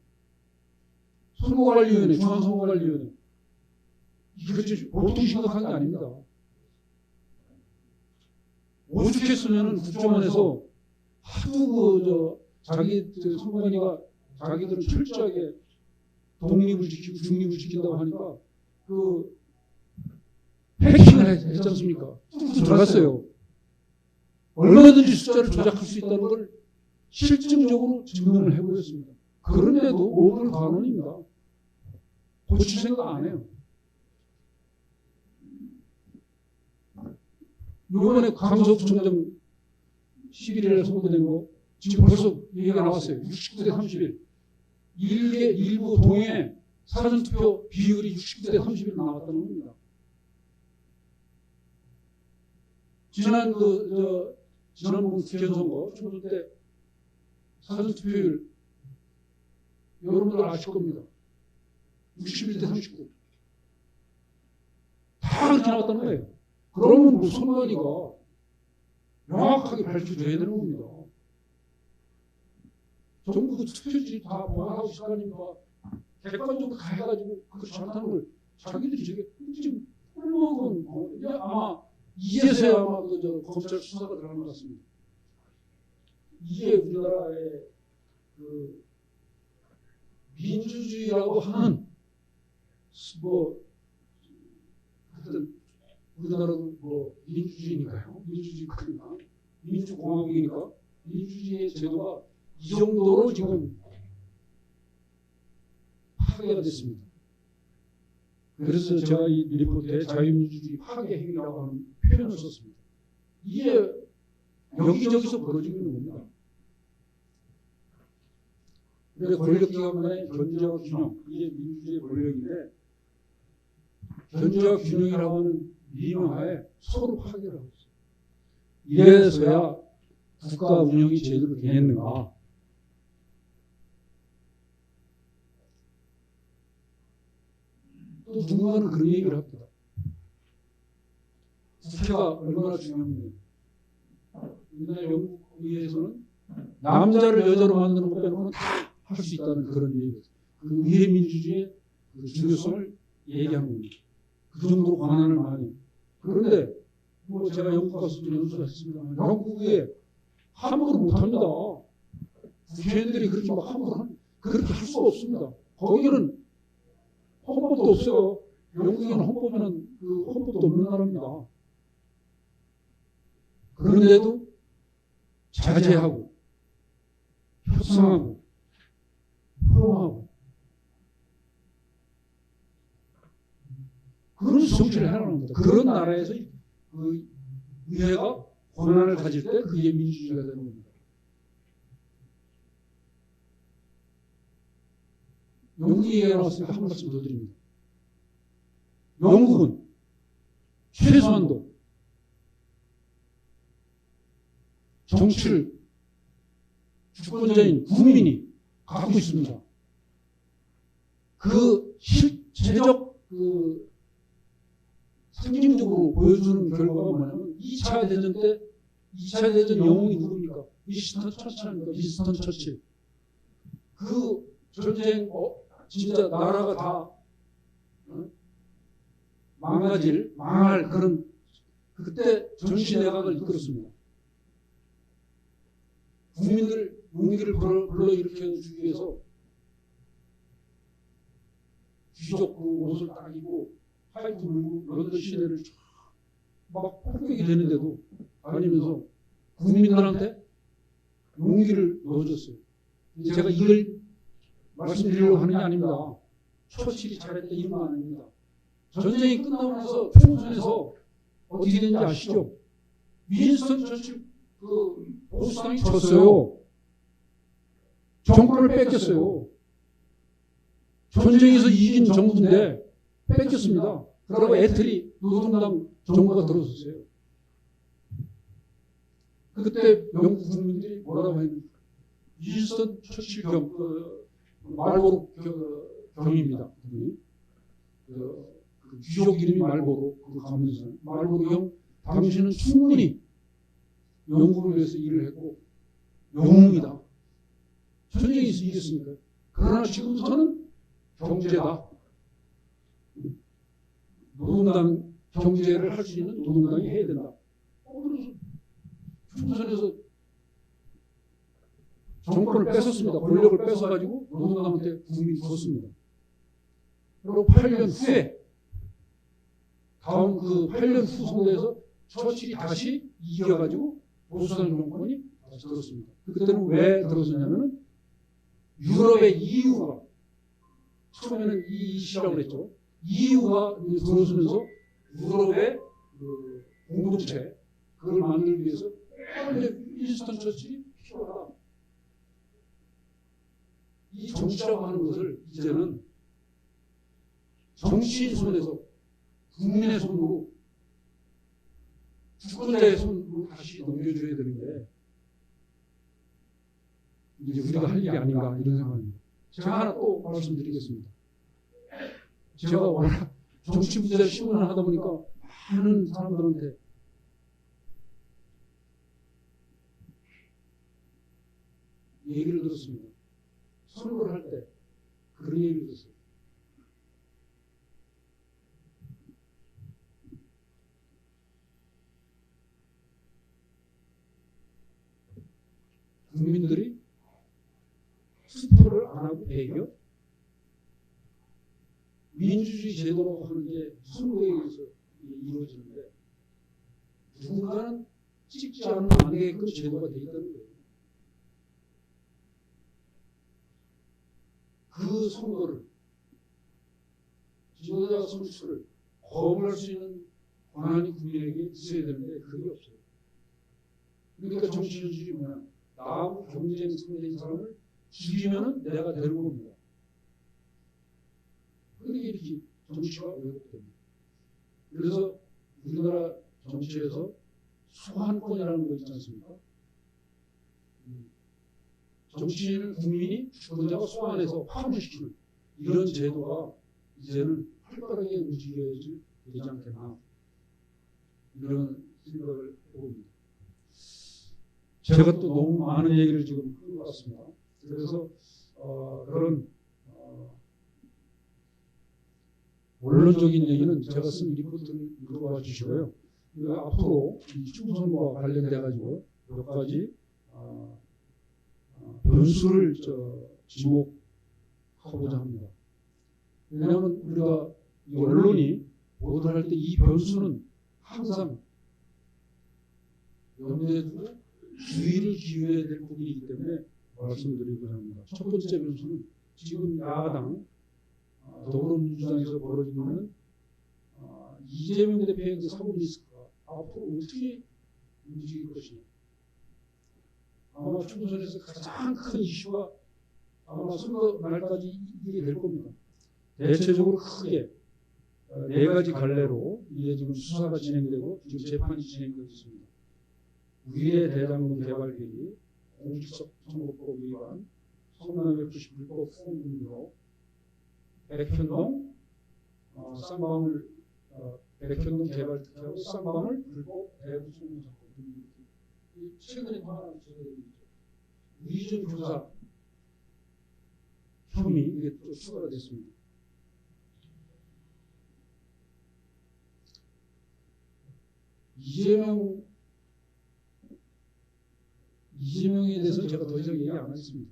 선거관리위원회, 중앙선거관리위원회 이거 보통 심각한 게 아닙니다. 오죽했으면 국정원에서 하도 자기 선관위가 자기들은 철저하게 독립을 지키고 중립을 지킨다고 하니까 그 해킹을 했지 않습니까? 들어갔어요. 얼마든지 숫자를 조작할 수 있다는 걸 실증적으로 증명을 해보였습니다. 그런데도 5분 관원입니다. 고칠 생각 안 해요. 이번에 강서구청장 11일에 선거된 거 지금 벌써 얘기가 나왔어요. 69대 31. 일부 동에 사전투표 비율이 69대 31로 나왔다는 겁니다. 지난번 국회의원 선거 총선 때 사전투표율 여러분들 아실 겁니다. 61대 39. 다 그렇게 나왔다는 거예요. 그러면 그 선관위가 명확하게 밝혀줘야 되는 겁니다. 전부 그 투표지 다 보관하고 있을 거 아닙니까? 객관적으로 다 해가지고 그렇지 않다는 걸 자기들이 저게 지금 홀먹은 아마 이제서야 아마 검찰 수사가 들어가는 것 같습니다. 이게 우리나라의 그 민주주의라고 하는 하여튼 우리나라도 민주주의니까요. 민주주의니까 민주공화국이니까 민주주의의 제도가 이 정도로 지금 파괴가 됐습니다. 그래서 제가 이 리포트에 자유민주주의 파괴 행위라고 하는 표현을 썼습니다. 이게 여기저기서 벌어지고 있는 겁니다. 그런데 권력기관 간의 견제와 균형, 이게 민주주의의 권력인데 견제와 균형이라고 하는 미명하에 서로 파괴를 하고 있어요. 이래서야 국가 운영이 제대로 되겠는가. 또 누군가는 그런 얘기를 합니다. 국회가 얼마나 중요한지. 옛날 영국 의회에서는 남자를 여자로 만드는 것 빼고는 다 할 수 있다는 그런 얘기예요. 그 의회 민주주의의 그 중요성을 얘기하는 겁니다. 그 정도로 권한을 많이. 그런데 제가 영국 가서 좀 연수를 했습니다만 영국 의회 함부로 못합니다. 국회의원들이 그렇게 막 함부로 그렇게 할 수가 없습니다. 거기는 헌법도 없어요. 영국에는 헌법도 없는 나라입니다. 그런데도 자제하고 협상하고 포용하고 그런 정치를 해라는 겁니다. 그런 나라에서 그 의회가 권한을 가질 때 그게 민주주의가 되는 겁니다. 영국 얘기가 나왔으니까 한 말씀 더 드립니다. 영국은 최소한도 정치를 주권자인 국민이 갖고 있습니다. 그 실체적 상징적으로 보여주는 결과가 뭐냐면 2차 대전 때 2차 대전 영웅이 누굽니까? 윈스턴 처칠 아닙니까? 윈스턴 처칠. 그 전쟁 진짜 나라가 다 망할 그런 그때 전시내각을 이끌었습니다. 국민들 용기를 불러일으켜주기 위해서 귀족 그 옷을 딱 입고 화이트 물고 런던 시내를 막 폭격이 되는데도 다니면서 국민들한테 용기를 넣어줬어요. 제가 이걸 말씀드리려고 하는 게 아닙니다. 처칠이 잘했다 이런 거 아닙니다. 전쟁이 끝나고 나서 총선에서 어떻게 됐는지 아시죠? 윈스턴 처칠 그 보수당이 졌어요. 정권을 뺏겼어요. 전쟁에서 이긴 정부인데 뺏겼습니다. 그러고 애틀이 노동당 정부가 들어섰어요. 그때 영국 국민들이 뭐라고 했는지 윈스턴 처칠 말보로 경입니다. 그 귀족 이름이 말보로 그 가문에서 말보로 경 당신은 충분히 영국을 위해서 일을 했고 영웅이다. 전쟁에서 이겼으니까. 그러나 지금부터는 경제다. 노동당 경제를 할 수 있는 노동당이 해야 된다. 그래서 총선에서 정권을 뺏었습니다. 권력을 뺏어가지고 노동당한테 국민이 줬습니다. 그리고 8년 후에 다음 그 8년 후 선거에서 처칠이 다시 이겨가지고 보수당 정권이 다시 들었습니다. 그때는 왜 들었었냐면은 유럽의 EU가 처음에는 EC라고 그랬죠. EU가 들어서면서 유럽의 그 공동체 그걸 만들기 위해서 윈스턴 처칠이 필요하다. 이 정치라고 하는 것을 이제는 정치인 손에서 국민의 손으로 주권자의 손으로 다시 넘겨줘야 되는데 이제 우리가 할 일이 아닌가 이런 생각입니다. 제가 하나 또 말씀드리겠습니다. 제가 워낙 정치 부자를 15년 하다 보니까 많은 사람들한테 얘기를 들었습니다. 선거를 할 때 그런 얘기를 들었어요. 국민들이 투표를 안 하고 배겨? 민주주의 제도라고 하는 게 선거에 의해서 이루어지는데 누군가는 찍지 않으면 안 되게끔 제도가 되어 있다는 거예요. 그 선거를 지도자 선출을 거부할 수 있는 권한이 국민에게 있어야 되는데 그게 없어요. 그러니까 정치 현실이 뭐냐? 나하고 경쟁 상대인 사람을 죽이면은 내가 되는 겁니다. 그러니까 이렇게 정치가 왜곡됩니다. 그래서 우리나라 정치에서 소환권이라는 거 있지 않습니까? 정치인을 국민이 주권자가 소환해서 파문시키는 이런 제도가 이제는 활발하게 움직여야지 되지 않겠나 이런 생각을 해봅니다. 제가 또 너무 많은 얘기를 지금 한 것 같습니다. 그래서 그런 원론적인 얘기는 제가 쓴 리포트를 읽어봐 주시고요. 앞으로 이 총선과 관련돼 가지고 몇 가지 변수를 지목하고자 합니다. 왜냐하면 우리가 이 언론이 보도할 때 이 변수는 항상 염두에 두고 주의를 기울여야 될 부분이기 때문에 말씀드리고자 합니다. 첫 번째 변수는 지금 야당 더불어민주당에서 벌어지고 있는 이재명 대표의 그 사고 리스크가 앞으로 어떻게 움직일 것이냐. 아마 총선에서 가장 큰 이슈가 아마 선거 날까지 이게 될 겁니다. 대체적으로 크게 네 가지 갈래로 이게 지금 수사가 진행되고 지금 재판이 진행되고 있습니다. 위례 대장동 개발 계획, 공직선거법 위반, 성남 FC 불법 후원 등으로 백현동 쌍방울 백현동 개발 특혜하고 쌍방울 불법 대부 송금 사건 등 최근에 하나 위증 교사 혐의 이게 또 추가가 됐습니다. 이재명에 대해서는 제가 더 이상 얘기 안 하겠습니다.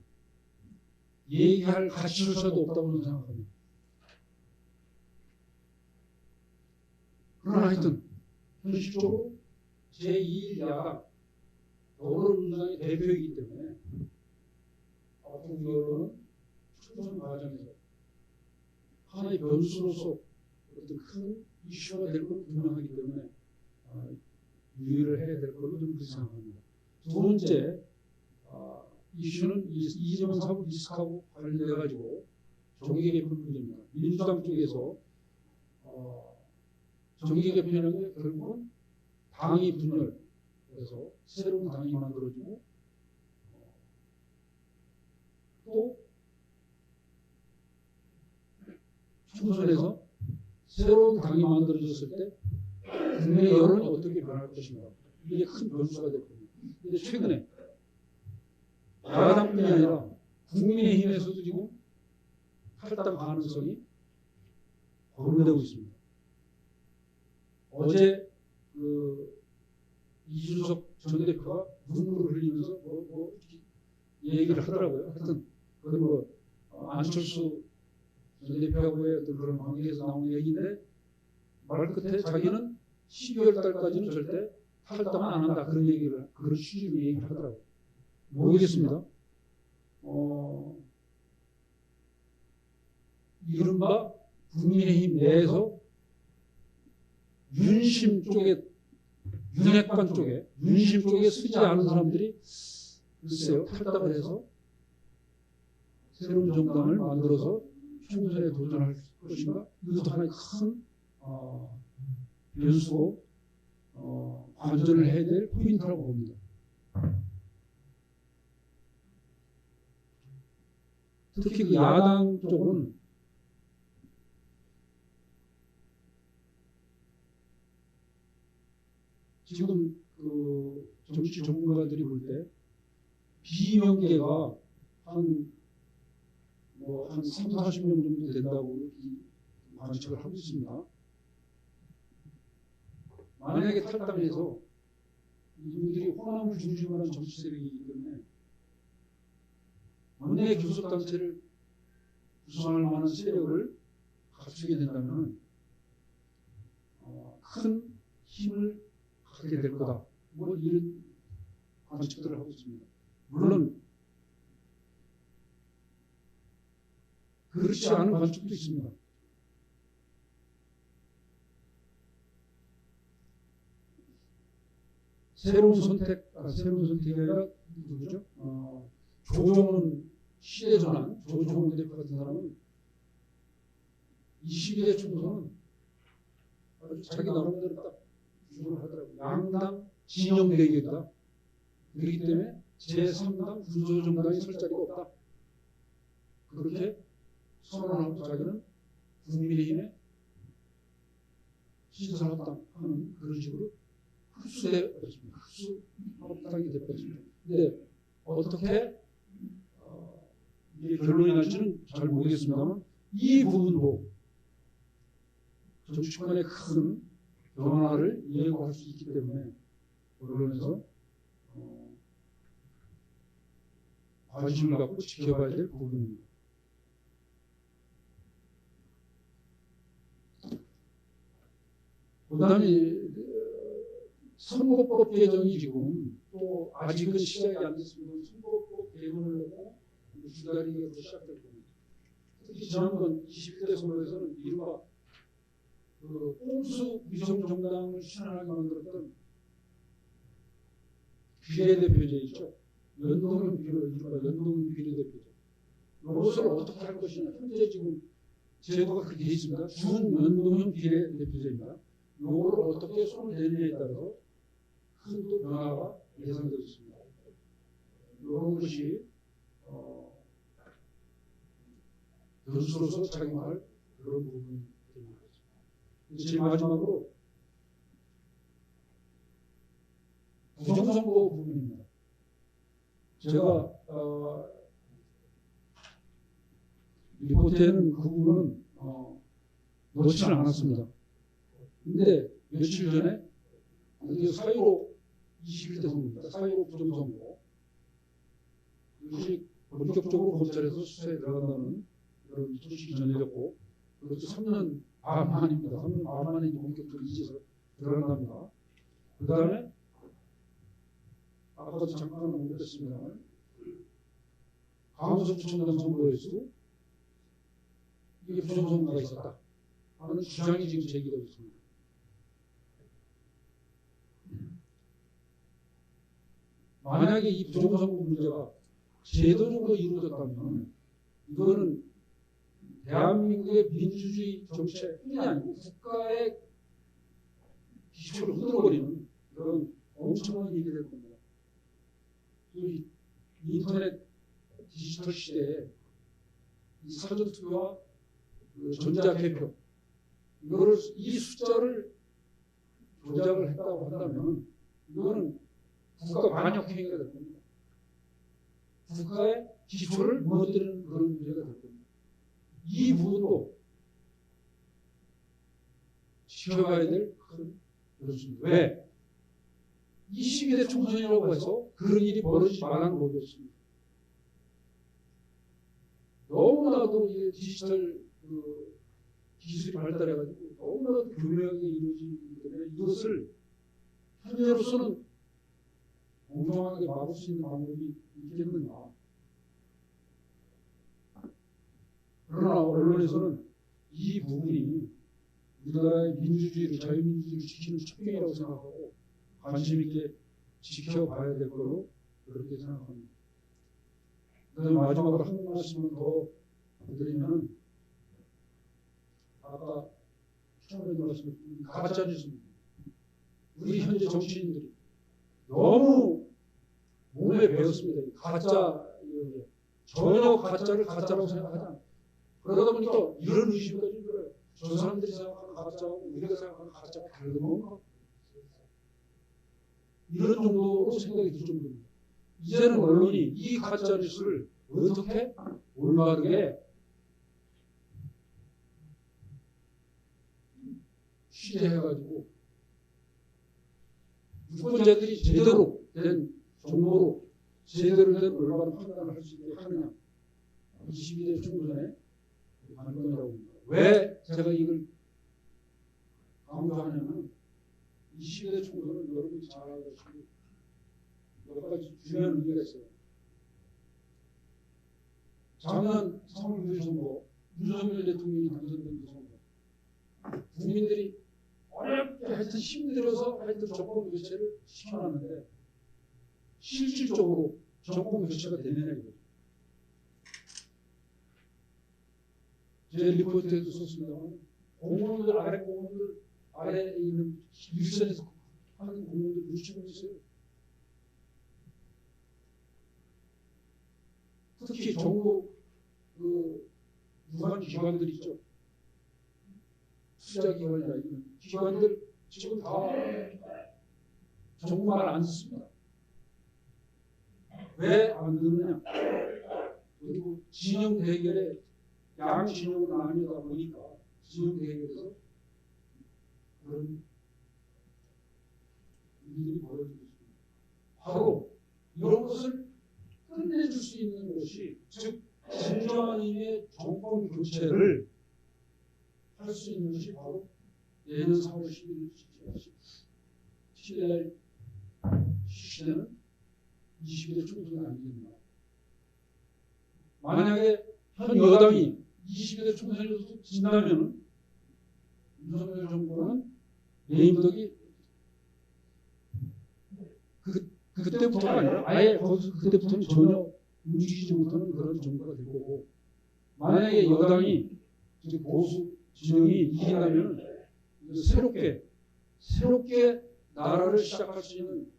얘기할 가치조차도 없다고 저는 생각합니다. 그러나 하여튼 현실적으로 제2야당 더불어민주당의 대표이기 때문에 앞으로 우리 언론은 총선 과정에서 하나의 변수로서 어떤 큰 이슈가 될 건 분명하기 때문에 유의를 해야 될 걸로 저는 그렇게 생각합니다. 두 번째 이슈는 이재명 사법 리스크하고 관련돼 가지고 정계 개편 문제입니다. 민주당 쪽에서 정계 개편이라는 게 결국은 당이 분열해서 새로운 당이 만들어지고 또 총선에서 새로운 당이 만들어졌을 때 국내 여론이 어떻게 변할 것인가, 이게 큰 변수가 될 겁니다. 그런데 최근에 야당뿐이 아니라 국민의힘에서도 지금 탈당 가능성이 거론되고 있습니다. 어제 이준석 전 대표가 눈물을 흘리면서 얘기를 하더라고요. 하여튼 그건 안철수 전 대표하고의 어떤 그런 관계에서 나온 얘기인데, 말 끝에 자기는 12월 달까지는 절대 탈당은 안 한다, 그런 취지로 얘기를 하더라고요. 모르겠습니다. 이른바 국민의힘 내에서 윤심 쪽에, 윤핵관 쪽에, 윤심 쪽에 쓰지 않은 사람들이 글쎄요, 탈당을 해서 새로운 정당을 만들어서 총선에 도전할 것인가? 이것도 하나의 큰 변수고 관전을 해야 될 포인트라고 봅니다. 특히 그 야당 쪽은 지금 그 정치 전문가들이 볼 때 비명계가 한 3, 40명 정도 된다고 관측을 하고 있습니다. 만약에 탈당해서 이분들이 호남을 중심으로 한 정치 세력이기 때문에 원내 교섭단체를 구성할 만한 세력을 갖추게 된다면 큰 힘을 갖게 될 거다, 이런 관측들을 하고 있습니다. 물론 그렇지 않은 관측도 있습니다. 새로운 선택이 아니라 누구죠? 조정은 시대전환, 조정은 대표 같은 사람은 22대 총선은 아주 자기 나름대로 딱 주장을 하더라고요. 양당 진영 대결이다. 그렇기 때문에 제3당 군소정당이 설 자리가 없다, 그렇게 선언하고 자기는 국민의힘에 신설합당하는 그런 식으로 흡수돼버렸습니다. 흡수합당이 돼버렸습니다. 근데 어떻게 이게 결론이 날지는 잘 모르겠습니다만, 이 부분도 정치권의 큰 변화를 예고할 수 있기 때문에 언론에서 관심을 갖고 지켜봐야 될 부분입니다. 그다음에 선거법 개정이 지금 또 아직은 시작이 안 됐습니다. 선거법 개정을 놓고 기다리기가 시작될 겁니다. 특히 지난번 21대 선거에서는 이른바 꼼수 위성정당을 추천하게 만들었던 비례대표제 있죠. 연동형 비례대표제. 이것을 어떻게 할 것이냐. 현재 지금 제도가 그렇게 되어 있습니다. 준연동형 비례대표제입니다. 이거를 어떻게 손을 대느냐에 따라서 큰 또 변화가 예상되고 있습니다. 이런 것이 변수로서 작용할 그런 부분이 됩니다. 제일 마지막으로 부정선거 부분입니다. 제가 리포트에는 그 부분은 넣지는 않았습니다. 근데 며칠 전에 이게 4.15 21대 선거입니다. 4.15 부정선거, 이것이 본격적으로 검찰에서 수사에 들어간다는 그런 소식이 전해졌고, 그것도 3년 반 만입니다. 3년 반 만에 본격적으로 이제서 들어간답니다. 그 다음에 아까도 잠깐 언급했습니다만 강원도청장 선거에서도 이게 부정선거가 있었다 하는 주장이 지금 제기되고 있습니다. 만약에 이 부정선거 문제가 제도적으로 이루어졌다면 이거는 대한민국의 민주주의 정치뿐이 아니고 국가의 기초를 흔들어버리는 그런 엄청난 일이 될 겁니다. 이 인터넷 디지털 시대에 이 사전투표와 그 전자개표 이거를 이 숫자를 조작을 했다고 한다면 이거는 국가 반역 행위가 될 겁니다. 국가의 기초를 무너뜨리는 그런 문제가 될 겁니다. 이 부분도 지켜봐야 될 큰 요소입니다. 왜? 22대 총선이라고 해서 그런 일이 벌어지지 말라는 법이 없습니다. 너무나도 이게 디지털 그 기술이 발달해가지고 너무나도 교묘하게 이루어지기 때문에 이것을 현재로서는 공정하게 막을 수 있는 방법이 있겠는가. 그러나 언론에서는 이 부분이 우리나라의 민주주의를 자유민주주의를 지키는 척경이라고 생각하고 관심 있게 지켜봐야 될 걸로 그렇게 생각합니다. 그다음에 마지막으로 한 말씀을 더 드리면은 아까 처음에 말씀드린 가짜뉴스입니다. 우리 현재 정치인들이 너무 몸에 배웠습니다. 가짜 전혀 가짜를 가짜라고 생각하지 않아요. 그러다 보니까 이런 의심까지 들어요. 저 사람들이 생각하는 가짜하고 우리가 생각하는 가짜가 다른 건가? 이런 정도로 생각이 들 정도입니다. 이제는 언론이 이 가짜뉴스를 어떻게 올바르게 취재해가지고 유권자들이 제대로 된 정보로 제대로 된 올바른 판단을 할 수 있게 하느냐. 22대 총선의 관건이라고 봅니다. 왜 제가 이걸 강조하냐면 22대 총선은 여러분이 잘 알다시피 몇 가지 중요한 의미가 있어요. 작년 3월 9일 선거 윤석열 대통령이 당선된 그 선거 국민들이 어렵게 하여튼 힘들어서 하여튼 정권 교체를 시켜놨는데 실질적으로 정권 교체가 되느냐 이거죠. 제 리포트에도 썼습니다만 공무원들 아래 공무원들 아래에 있는 일선에서 하는 공무원들 눈치고 있어요. 특히 정부 그 유관 기관들 있죠. 투자기관이나 이런 기관들 지금 다 정부 말 안 듣습니다. 왜 안 듣느냐? 그리고 진영 대결에 양 진영으로 나뉘다 보니까 진영 대결에서 그런 일들이 벌어지고 있습니다. 바로 이런 것을 끝내줄 수 있는 것이 즉 진정한 의미의 정권 교체를 할 수 있는 것이 바로 내년 4월 10일 날 실시되는 22대 총선이 아니겠나. 만약에 현 여당이 22대 총선에서 진다면 윤석열 정부는 내임덕이 그때부터가 아니라 아예 그때부터는 전혀 움직이지 못하는 그런 정부가 될 거고, 만약에 여당이 즉 보수 진영이 이긴다면 새롭게 나라를 시작할 수 있는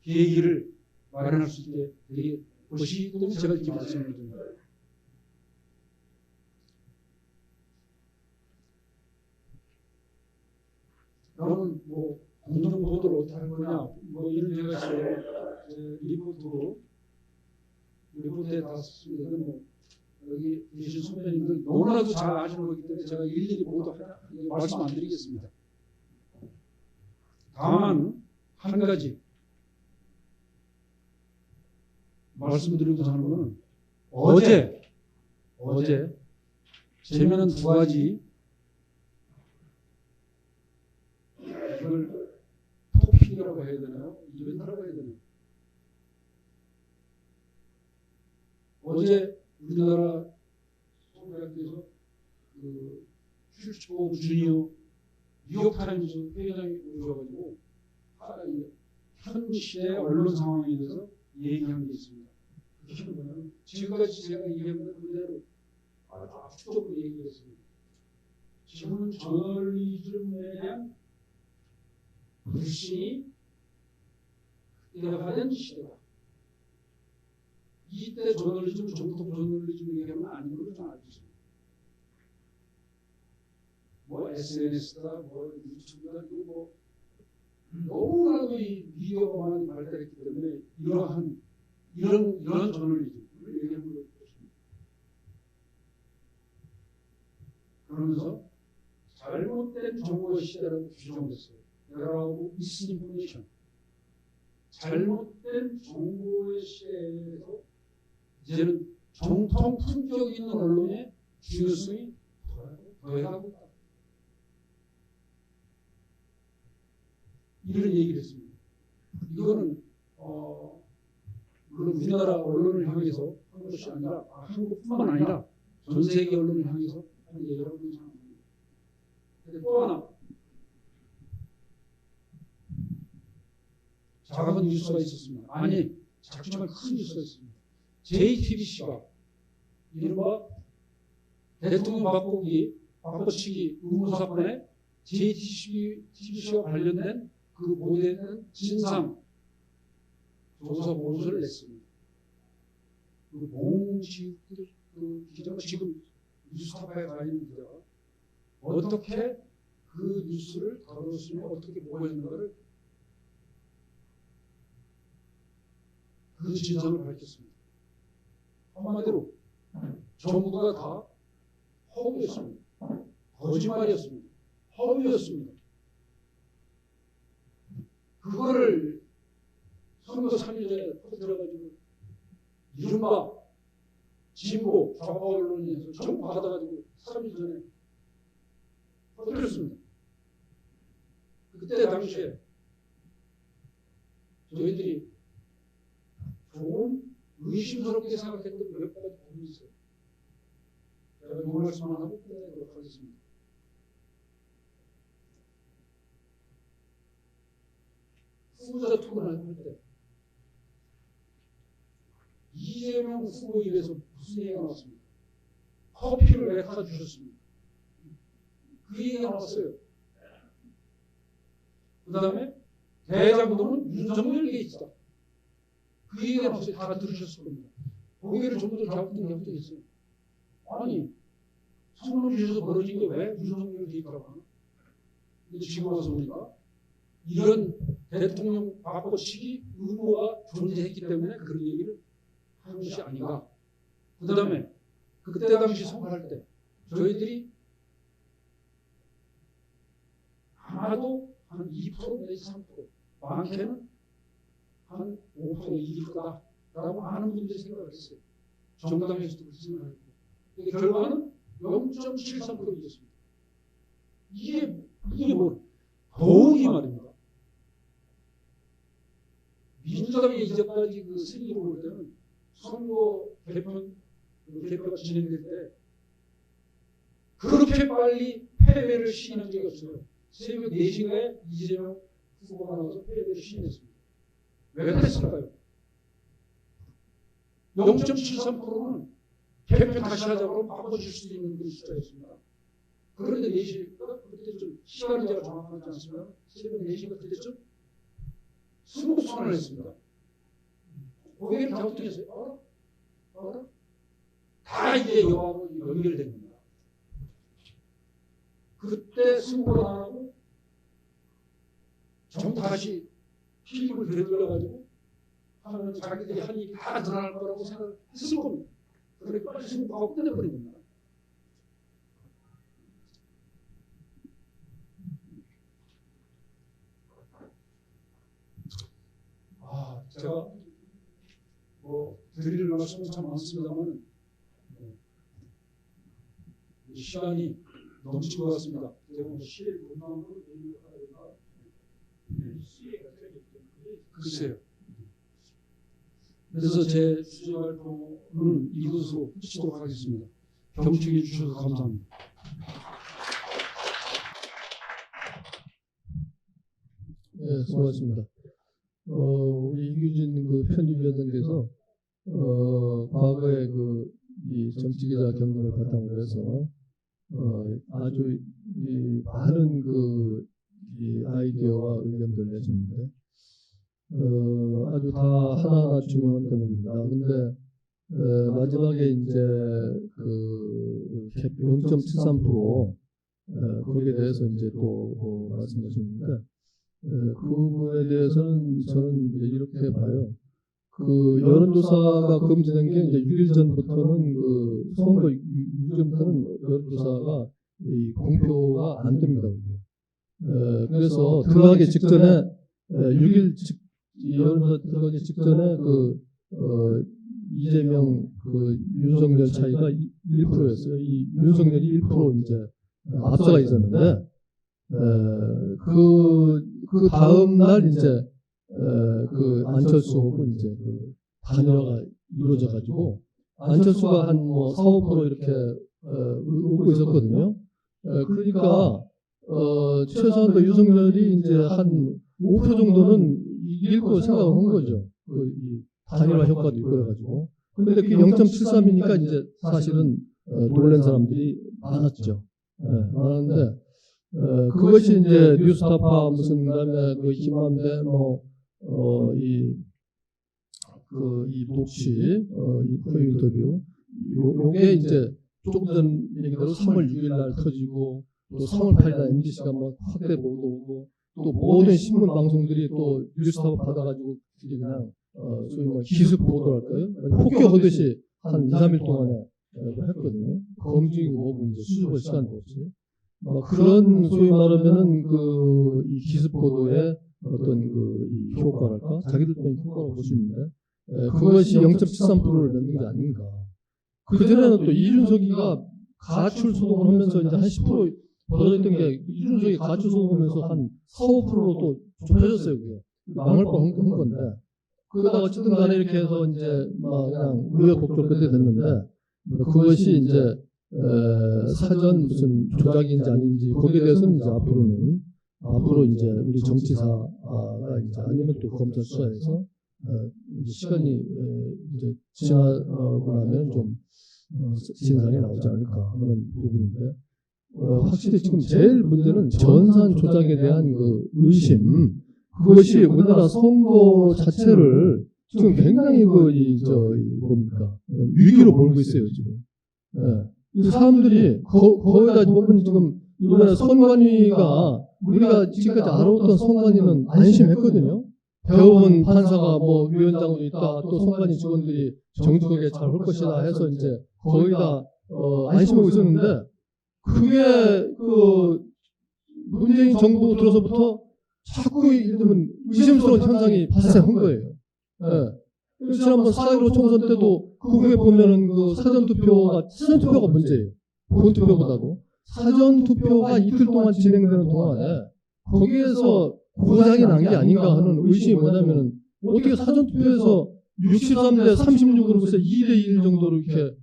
계기를 마련할 수 있게 될 것이기 때문에 제가 이렇게 말씀을 드립니다. 여러분 뭐 공정 보도를 어떻게 할 거냐 뭐 이런 얘기가 있어요. 리포트에 다 썼습니다. 뭐 여기 계신 선배님들 너무나도 잘 아시는 거기 때문에 제가 일일이 모두 말씀 안 드리겠습니다. 다만 한 가지 말씀드리고자 하는 것은 어제 재미있는 두 가지 이걸 토픽이라고 해야 되나요? 이벤트라고 해야 되나요? 어제 우리나라 서울대학교에서 그 슈츠보드 주니어 뉴욕타임즈 회장이 오셔가지고 현 시대 언론 상황에 대해서 얘기한 게 있습니다. 그게 뭐냐면 지금까지 제가 얘기한 건 그대로 아주 압축적으로 얘기했습니다. 지금은 저널리즘에 대한 불신이 극대화된 시대다. 이때 저널리즘, 정통 저널리즘 얘기하면 아닌 걸로 저는 알고 있습니다. 뭐 SNS다, 뭐 유튜브다, 이거 뭐 너무나도 이 미디어가 많이 발달했기 때문에 이런 저널리즘을 얘기하는 걸 보십니다. 그러면서 잘못된 정보 시대라고 규정됐어요. Error misinformation. 잘못된 정보의 시대에서 이제는 정통 품격 있는 언론의 중요성이 더해가고 있다. 이런 얘기를 했습니다. 이거는 물론 우리나라 언론을 향해서 한 것이 아니라 한국뿐만 아니라 전 세계 언론을 향해서 하는 얘기라고 생각합니다. 근데 또 하나 작은 뉴스가 있었습니다. 아니 작지만 큰 뉴스가 있습니다. JTBC가 이른바 대통령 바꿔치기 의무 사건에 JTBC와 관련된 그 모델은 진상 조사 보고서를 냈습니다. 그 봉지 그 기자가 지금 뉴스타파에 가 있는 기자가 어떻게 그 뉴스를 다뤘으며 어떻게 보고했는가를 그 진상을 밝혔습니다. 한마디로 정부가 다 허위였습니다. 거짓말이었습니다. 허위였습니다. 그거를 선거 3일 전에 터뜨려가지고 이른바 진보 좌파 언론에서 전부 받아가지고 3일 전에 터뜨렸습니다. 그때 당시에 저희들이 조금 의심스럽게 생각했던 몇 가지 부분이 있어요. 제가 이 말씀만 하고 끝내도록 하겠습니다. 후보자 토론을 할 때 이재명 후보 입에서 무슨 얘기가 나왔습니까? 커피를 왜 갖다 주셨습니까? 그 얘기가 나왔어요. 그 다음에 대장동은 윤석열 게이트다. 그 얘기가 나왔어요. 다 들으셨을 겁니다. 고개를 전부 다 갸우뚱했어요. 아니 성남시에서 벌어진 게 왜 윤석열 게이트라고 하나? 근데 지금 와서 보니까 이런 대통령 바꿔치기 의무가 존재했기 때문에 그런 얘기를 한 것이 아닌가. 그 다음에 그때 당시 선거할 때 저희들이 아마도 한 2% 내지 3% 많게는 한 5% 2%다 라고 많은 분들이 생각을 했어요. 정당에서도 그렇게 생각을 했고 결과는 0.73% 이겼습니다. 이게 뭐 더욱이 말입니다. 민주당의 이제까지 그 승리를 볼 때는 선거 개표가 진행될 때 그렇게 빨리 패배를 시인한 적이 없어요. 새벽 4시에 이재명 후보가 나와서 패배를 시인했습니다. 왜 그랬을까요? 0.73%는 개표 다시 하자고 바꿔줄 수도 있는 그런 숫자였습니다. 그런데 4시가 그때쯤 시간은 제가 정확하지 않습니다. 새벽 4시가 그때쯤 승복선언을 했습니다. 고개를 갸우뚱했어요. 알아? 다 이제 여하고 연결된 겁니다. 그때 승복을 안 하고 전부 다시 필립을 되돌려가지고 하면 자기들이 한 일이 다 드러날 거라고 생각했을 겁니다. 그러니까 빨리 승복하고 끝내버린 겁니다. 제가 뭐 드릴 말씀은 참 많습니다만 시간이 넘친 것 같습니다. 제가 뭐 시를 본방으로 얘기하다가 글쎄요. 그래서 제 주제 발표는 이것으로 마치도록 하겠습니다. 경청해 주셔서 감사합니다. 수고하셨습니다. 우리 이규진 그 편집위원장께서 과거에 이 정치기자 경력을 바탕으로 해서 아주 많은 이 아이디어와 의견들을 내셨는데 아주 다 하나하나 중요한 대목입니다. 근데 마지막에 이제 0.73% 거기에 대해서 이제 또 말씀하셨는데 그 부분에 대해서는 저는 이제 이렇게 봐요. 여론조사가 금지된 게 이제 6일 전부터는 선거 6일 전부터는 여론조사가 공표가 안 됩니다. 그래서 들어가기 직전에 6일 여론조사 들어가기 직전에 이재명 윤석열 차이가 1%였어요. 이 윤석열이 1% 이제 앞서가 있었는데 그 다음 날 이제 안철수하고 이제 단일화가 이루어져 가지고 안철수가 한 4, 5% 이렇게 오고 있었거든요. 그러니까 최소한 윤석열이 이제 한 5% 정도는 이길 거 생각을 한 거죠. 이 단일화 효과도 있고 그래가지고. 근데 그 0.73이니까 이제 사실은 놀란 사람들이 많았죠. 많았는데 그것이 이제 뉴스타파 무슨 그다음에 김만배 이 녹취 이 프로 인터뷰 요게 이제 조금 전 얘기대로 3월 6일 날 터지고 또 3월 8일 날 MBC가 확대 보도고 또 모든 신문 방송들이 또 뉴스타파 받아가지고 그냥 소위 기습 보도랄까요? 폭격하듯이 한 2, 3일 동안에 했거든요. 검증이고 뭐고 이제 수습할 시간도 없이. 그런 소위 말하면은 이 기습 보도의 어떤 이 효과랄까? 자기들만의 효과라고 볼 수 있는데, 그것이 0.73%를 만든 게 아닌가. 그전에는 또 이준석이가 가출 소송을 하면서 이제 한 10% 벌어졌던 게 이준석이 가출 소송하면서 한 4, 5%로 또 좁혀졌어요, 그게. 망할 뻔한 건데. 그러다가 어쨌든 간에 이렇게 해서 이제 그냥 우여곡절 끝에 됐는데, 그것이 이제 사전 무슨 조작인지 아닌지 거기에 대해서는 이제 앞으로 이제 우리 정치사가 이제 아니면 또 검찰 수사에서 이제 시간이 이제 지나고 나면 좀 진상이 나오지 않을까 하는 부분인데 확실히 지금 제일 문제는 전산 조작에 대한 의심 그것이 우리나라 선거 자체를 지금 굉장히 뭡니까 위기로 몰고 있어요 지금. 이 사람들이 거기다 보면 지금 이번에 선관위가 우리가 지금까지 알아왔던 선관위는 안심했거든요. 배워본 판사가 위원장도 있다. 또 선관위 직원들이 정직하게 잘 할 것이다 해서 이제 거의 다 안심하고 있었는데 그게 문재인 정부 들어서부터 자꾸 예를 들면 의심스러운 현상이 발생한 거예요. 지난번 4.15 총선 때도 그 후에 보면은 사전투표가 문제예요. 본투표보다도. 사전투표가 이틀 동안 진행되는 동안에 거기에서 고장이 난 게 아닌가 하는 의심이 뭐냐면은 어떻게 사전투표에서 63대 36으로 그래서 2대1 정도로 이렇게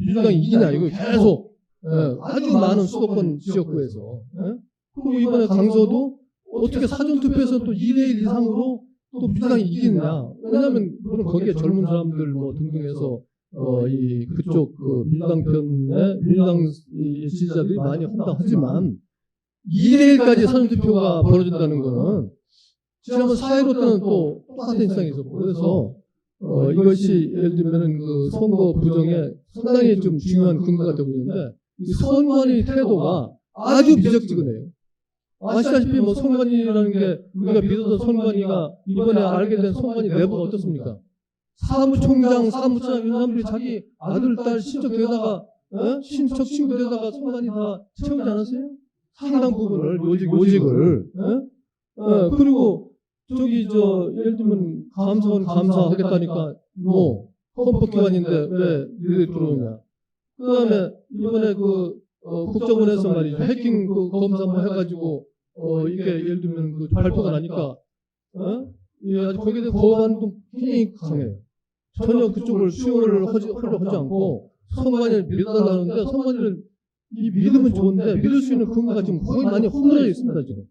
민주당이 이기냐 이거 계속 아주 많은 수도권 지역구에서 그리고 이번에 강서도 어떻게 사전투표에서 또 2대1 이상으로 또 민주당이 이기느냐. 왜냐하면 물론 거기에 젊은 사람들 등등해서 그쪽 민주당 편에 민주당 지지자들이 많이 한다 하지만 2대1까지 사전투표가 벌어진다는 거는 지난번 4.15 때는 또 똑같은 현상이 있었고 그래서 이것이 예를 들면은 선거 부정에 상당히 좀 중요한 근거가 되고 있는데 이 선관위 태도가 아주 미적지근해요. 아시다시피 선관위라는 게 우리가 믿었던 선관위가 이번에 알게 된 선관위 내부가 어떻습니까? 사무총장, 사무처장 이런 사람들이 자기 아들, 딸 신척 데려다가 신척 친구 데려다가 선관위 다 채우지 않았어요? 상당 부분을 요직을 그리고 예를 들면 감사원 감사하겠다니까 헌법기관인데 왜 니들이 들어오냐? 그다음에 이번에 국정원에서 말이죠 해킹 검사 해가지고 이게 예를 들면 발표가 나니까 거기에 대한 거부감도 굉장히 강해요. 전혀 그쪽을 수용을 하려 하지 않고 선관위를 믿어달라는데 선관위를 이 믿으면 좋은데 믿을 수 있는 근거가 지금 거의 많이 흔들려 있습니다 지금.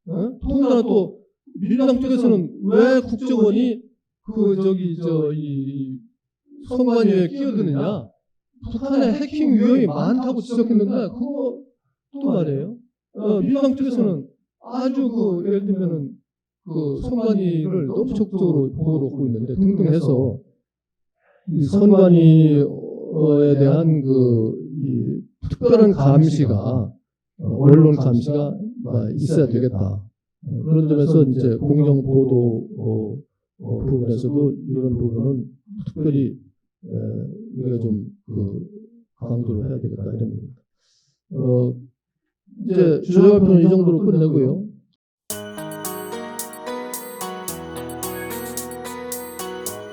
통일하나 또 민주당 쪽에서는 왜 국정원이 이 선관위에 끼어드느냐? 북한의 해킹 위험이 많다고 지적했는데 그거 또 말이에요. 민주당 쪽에서는 아주 예를 들면은 선관위를 너무 적극적으로 보호를 하고 있는데 등등 해서 이 선관위에 대한 이 특별한 감시가 언론 감시가 있어야 되겠다. 그런 점에서 이제 공정 보도 부분에서도 이런 부분은 특별히 우리가 좀 강조를 해야 되겠다 이런 겁니다. 이제 주제 발표는 이 정도로 끝내고요.